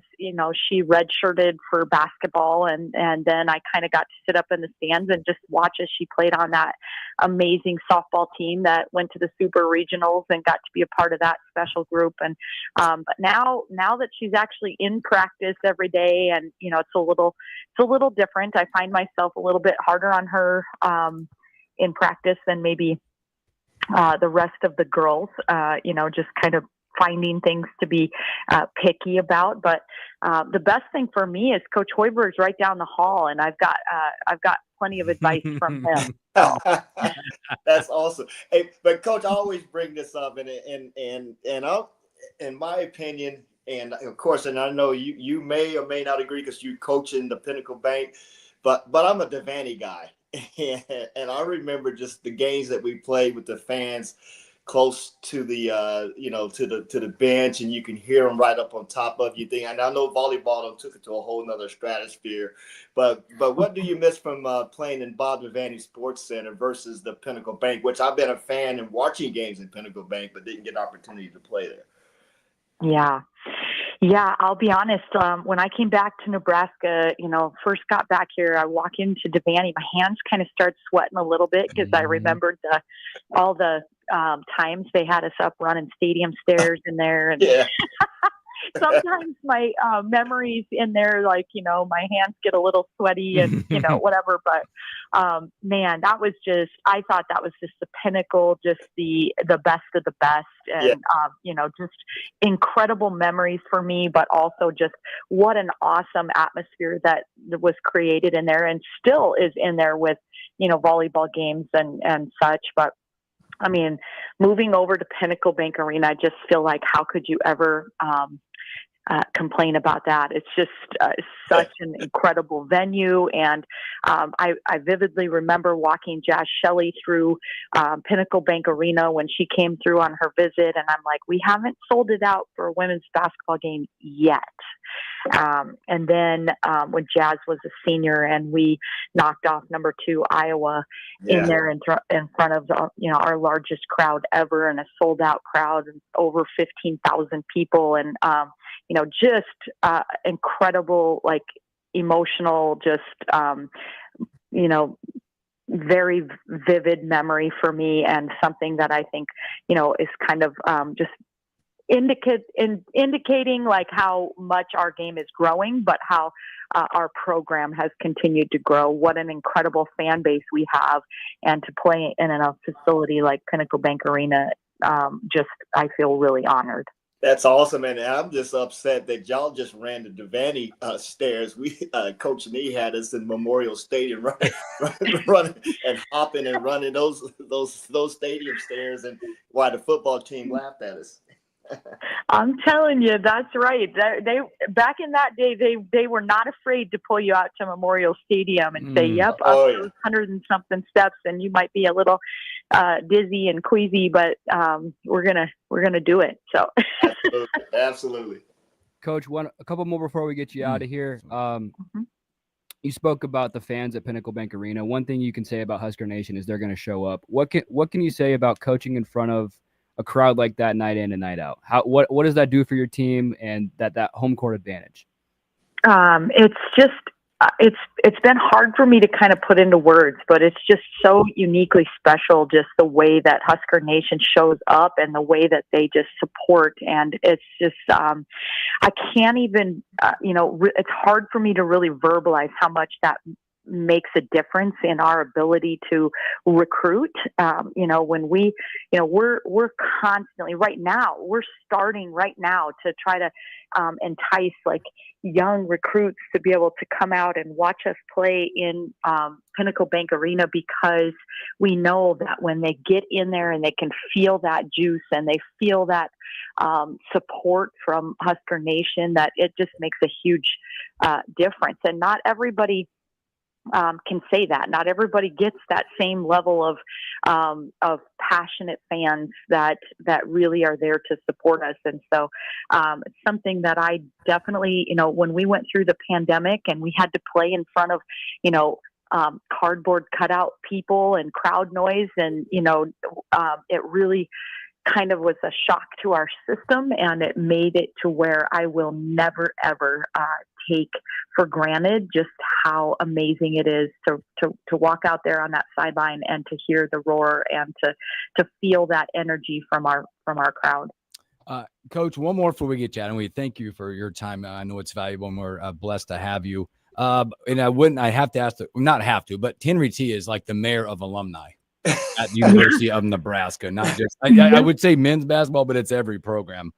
she redshirted for basketball. And then I kind of got to sit up in the stands and just watch as she played on that amazing softball team that went to the super regionals and got to be a part of that special group. And, but now that she's actually in practice every day, and, it's a little different. I find myself a little bit harder on her, in practice than maybe, the rest of the girls, just kind of finding things to be picky about. But the best thing for me is Coach Hoiberg's right down the hall, and I've got plenty of advice from him. That's awesome. Hey, but Coach, I always bring this up, and in my opinion, and of course, and I know you may or may not agree because you coach in the Pinnacle Bank, but I'm a Devaney guy, and I remember just the games that we played with the fans close to the to the bench, and you can hear them right up on top of you. And I know volleyball took it to a whole nother stratosphere, but what do you miss from playing in Bob Devaney Sports Center versus the Pinnacle Bank, which I've been a fan and watching games in Pinnacle Bank, but didn't get an opportunity to play there? Yeah, I'll be honest. When I came back to Nebraska, first got back here, I walk into Devaney, my hands kind of start sweating a little bit because I remembered all the times they had us up running stadium stairs in there. And sometimes my memories in there, like, my hands get a little sweaty and, whatever. But man, that was just, I thought that was just the pinnacle, just the best of the best. And, just incredible memories for me, but also just what an awesome atmosphere that was created in there and still is in there with, volleyball games and such. But I mean, moving over to Pinnacle Bank Arena, I just feel like, how could you ever complain about that? It's just such an incredible venue. And I vividly remember walking Jazz Shelley through Pinnacle Bank Arena when she came through on her visit. And I'm like, we haven't sold it out for a women's basketball game yet. And then when Jazz was a senior and we knocked off number 2 Iowa in there in front of our largest crowd ever, and a sold out crowd and over 15,000 people, and just incredible, like, emotional, just very vivid memory for me, and something that I think is kind of just indicating like how much our game is growing, but how our program has continued to grow. What an incredible fan base we have, and to play in a facility like Pinnacle Bank Arena, I feel really honored. That's awesome, and I'm just upset that y'all just ran the Devaney stairs. We Coach Nee had us in Memorial Stadium running and hopping and running those stadium stairs, and why the football team laughed at us. I'm telling you, that's right. They back in that day, they were not afraid to pull you out to Memorial Stadium and say, "Yep, up those 100 and something steps, and you might be a little dizzy and queasy, but we're gonna do it." So, absolutely. Coach, a couple more before we get you out of here. You spoke about the fans at Pinnacle Bank Arena. One thing you can say about Husker Nation is they're going to show up. What can you say about coaching in front of a crowd like that night in and night out? What does that do for your team and that home court advantage? It's just it's been hard for me to kind of put into words, but it's just so uniquely special, just the way that Husker Nation shows up and the way that they just support. And it's just I can't even it's hard for me to really verbalize how much that makes a difference in our ability to recruit. When we're constantly we're starting right now to try to entice like young recruits to be able to come out and watch us play in Pinnacle Bank Arena, because we know that when they get in there and they can feel that juice and they feel that support from Husker Nation, that it just makes a huge difference. And not everybody can say that. Not everybody gets that same level of passionate fans that really are there to support us. And so it's something that I definitely, when we went through the pandemic and we had to play in front of, cardboard cutout people and crowd noise, and, it really kind of was a shock to our system, and it made it to where I will never, ever take for granted just how amazing it is to walk out there on that sideline and to hear the roar and to feel that energy from our crowd. Coach, one more before we get you out, and we thank you for your time. I know it's valuable, and we're blessed to have you. And I have to ask, not have to, but Henry T is like the mayor of alumni at the University of Nebraska. Not just, I would say men's basketball, but it's every program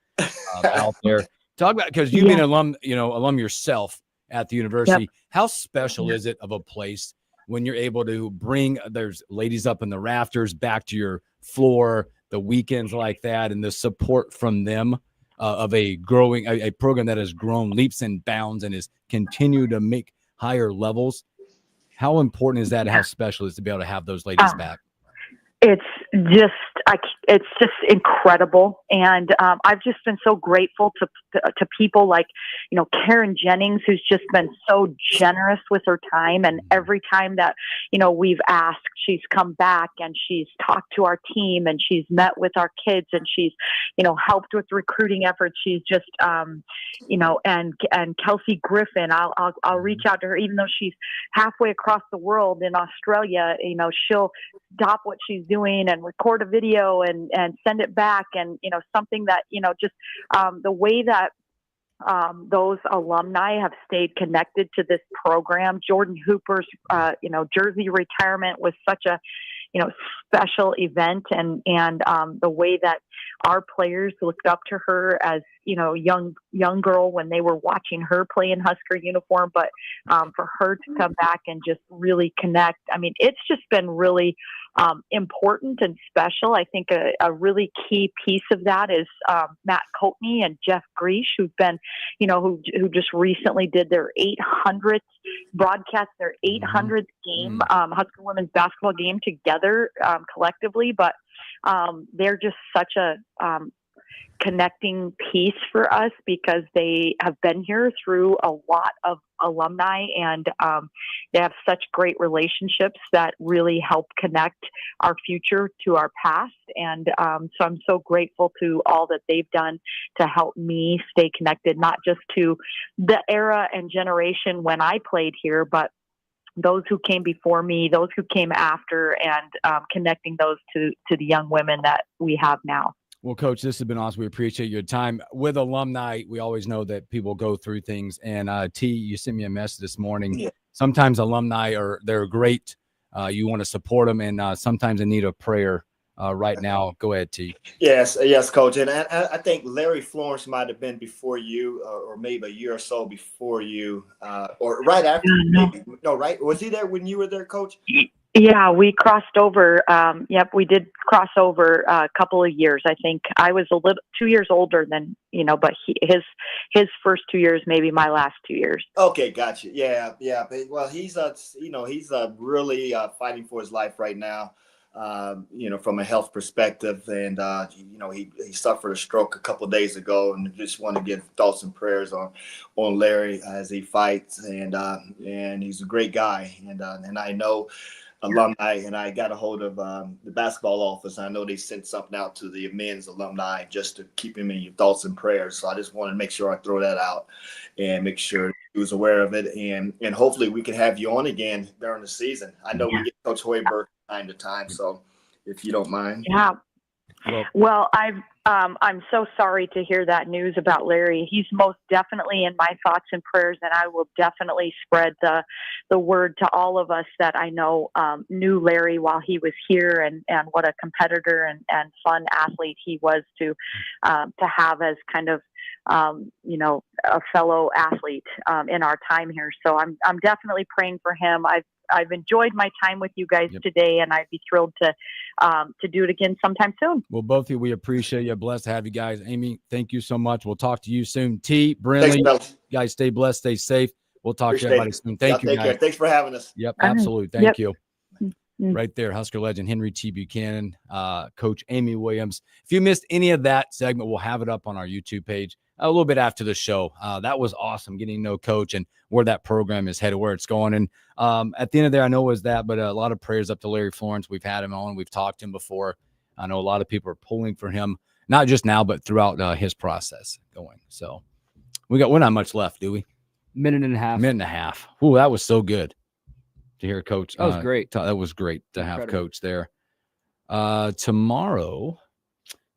out there. Talk about, because you've been alum yourself at the university. Yep. How special is it of a place when you're able to bring there's ladies up in the rafters back to your floor, the weekends like that, and the support from them of a program that has grown leaps and bounds and is continued to make higher levels? How important is that? How special is it to be able to have those ladies back? It's just incredible, and I've just been so grateful to people like Karen Jennings, who's just been so generous with her time, and every time that we've asked, she's come back and she's talked to our team and she's met with our kids and she's helped with recruiting efforts. She's just and Kelsey Griffin, I'll reach out to her even though she's halfway across the world in Australia. She'll stop what she's doing and record a video and send it back, and something that just the way that those alumni have stayed connected to this program. Jordan Hooper's, jersey retirement was such a, special event, and the way that our players looked up to her as, young girl when they were watching her play in Husker uniform, but for her to come back and just really connect. I mean, it's just been really important and special. I think a really key piece of that is Matt Coatney and Jeff Greash, who've been, who just recently did their 800th broadcast, their 800th game, Husker women's basketball game together collectively. But they're just such a connecting piece for us because they have been here through a lot of alumni, and they have such great relationships that really help connect our future to our past. And so I'm so grateful to all that they've done to help me stay connected, not just to the era and generation when I played here, but those who came before me, those who came after, and connecting those to the young women that we have now. Well, Coach, this has been awesome. We appreciate your time. With alumni, we always know that people go through things. And T, you sent me a message this morning. Yeah. Sometimes alumni they're great. You want to support them, and sometimes they need a prayer right now. Go ahead, T. Yes, Coach. And I think Larry Florence might have been before you, or maybe a year or so before you, or right after. Maybe. No, right? Was he there when you were there, Coach? Yeah, we crossed over. We did cross over a couple of years. I think I was 2 years older than, but his first 2 years, maybe my last 2 years. Okay, gotcha. Yeah. Well, he's really fighting for his life right now. From a health perspective, and he suffered a stroke a couple of days ago, and just want to give thoughts and prayers on Larry as he fights, and he's a great guy, and I know alumni, and I got a hold of the basketball office. I know they sent something out to the men's alumni just to keep him in your thoughts and prayers. So I just want to make sure I throw that out and make sure he was aware of it. And hopefully we can have you on again during the season. I know we get Coach Hoiberg time to time, so if you don't mind. Yeah. Well, I'm so sorry to hear that news about Larry. He's most definitely in my thoughts and prayers, and I will definitely spread the word to all of us that I know knew Larry while he was here, and what a competitor and fun athlete he was to have as kind of a fellow athlete in our time here. So I'm definitely praying for him. I've enjoyed my time with you guys today, and I'd be thrilled to do it again sometime soon. Well, both of you, we appreciate you. Blessed to have you guys. Amy, thank you so much. We'll talk to you soon. T, Brinley, guys, stay blessed, stay safe. We'll talk to everybody soon. Thank you, guys. Care. Thanks for having us. Yep, absolutely. Thank you. Right there, Husker legend Henry T. Buchanan, Coach Amy Williams. If you missed any of that segment, we'll have it up on our YouTube page a little bit after the show. That was awesome, getting to know Coach and where that program is headed, where it's going. And at the end of there, I know it was that, but a lot of prayers up to Larry Florence. We've had him on. We've talked to him before. I know a lot of people are pulling for him, not just now, but throughout his process going. So we're not much left, do we? Minute and a half. Ooh, that was so good to hear Coach. That was great. That was great to have Coach there. Tomorrow,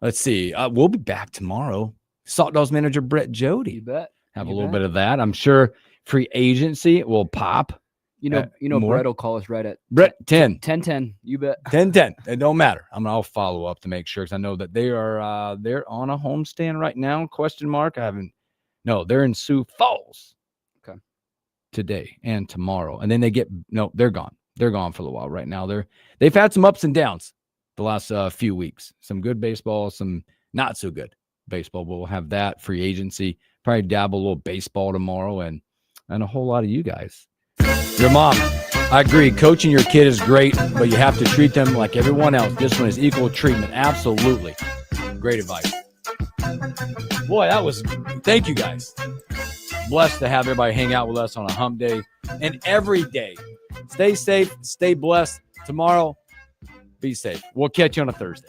let's see. We'll be back tomorrow. Salt Dogs manager Brett Jody. You bet. Have a little bit of that. I'm sure free agency will pop. Brett will call us right at Brett 10. 10. You bet. 10. It don't matter. I'll follow up to make sure, because I know that they are they're on a homestand right now. Question mark. They're in Sioux Falls. Okay. Today and tomorrow, and then they're gone. They're gone for a little while right now. They've had some ups and downs the last few weeks. Some good baseball, some not so good baseball. We'll have that free agency. Probably dabble a little baseball tomorrow, and a whole lot of you guys. Your mom, I agree. Coaching your kid is great, but you have to treat them like everyone else. This one is equal treatment. Absolutely. Great advice. Boy, thank you guys. Blessed to have everybody hang out with us on a hump day and every day. Stay safe, stay blessed. Tomorrow, be safe. We'll catch you on a Thursday.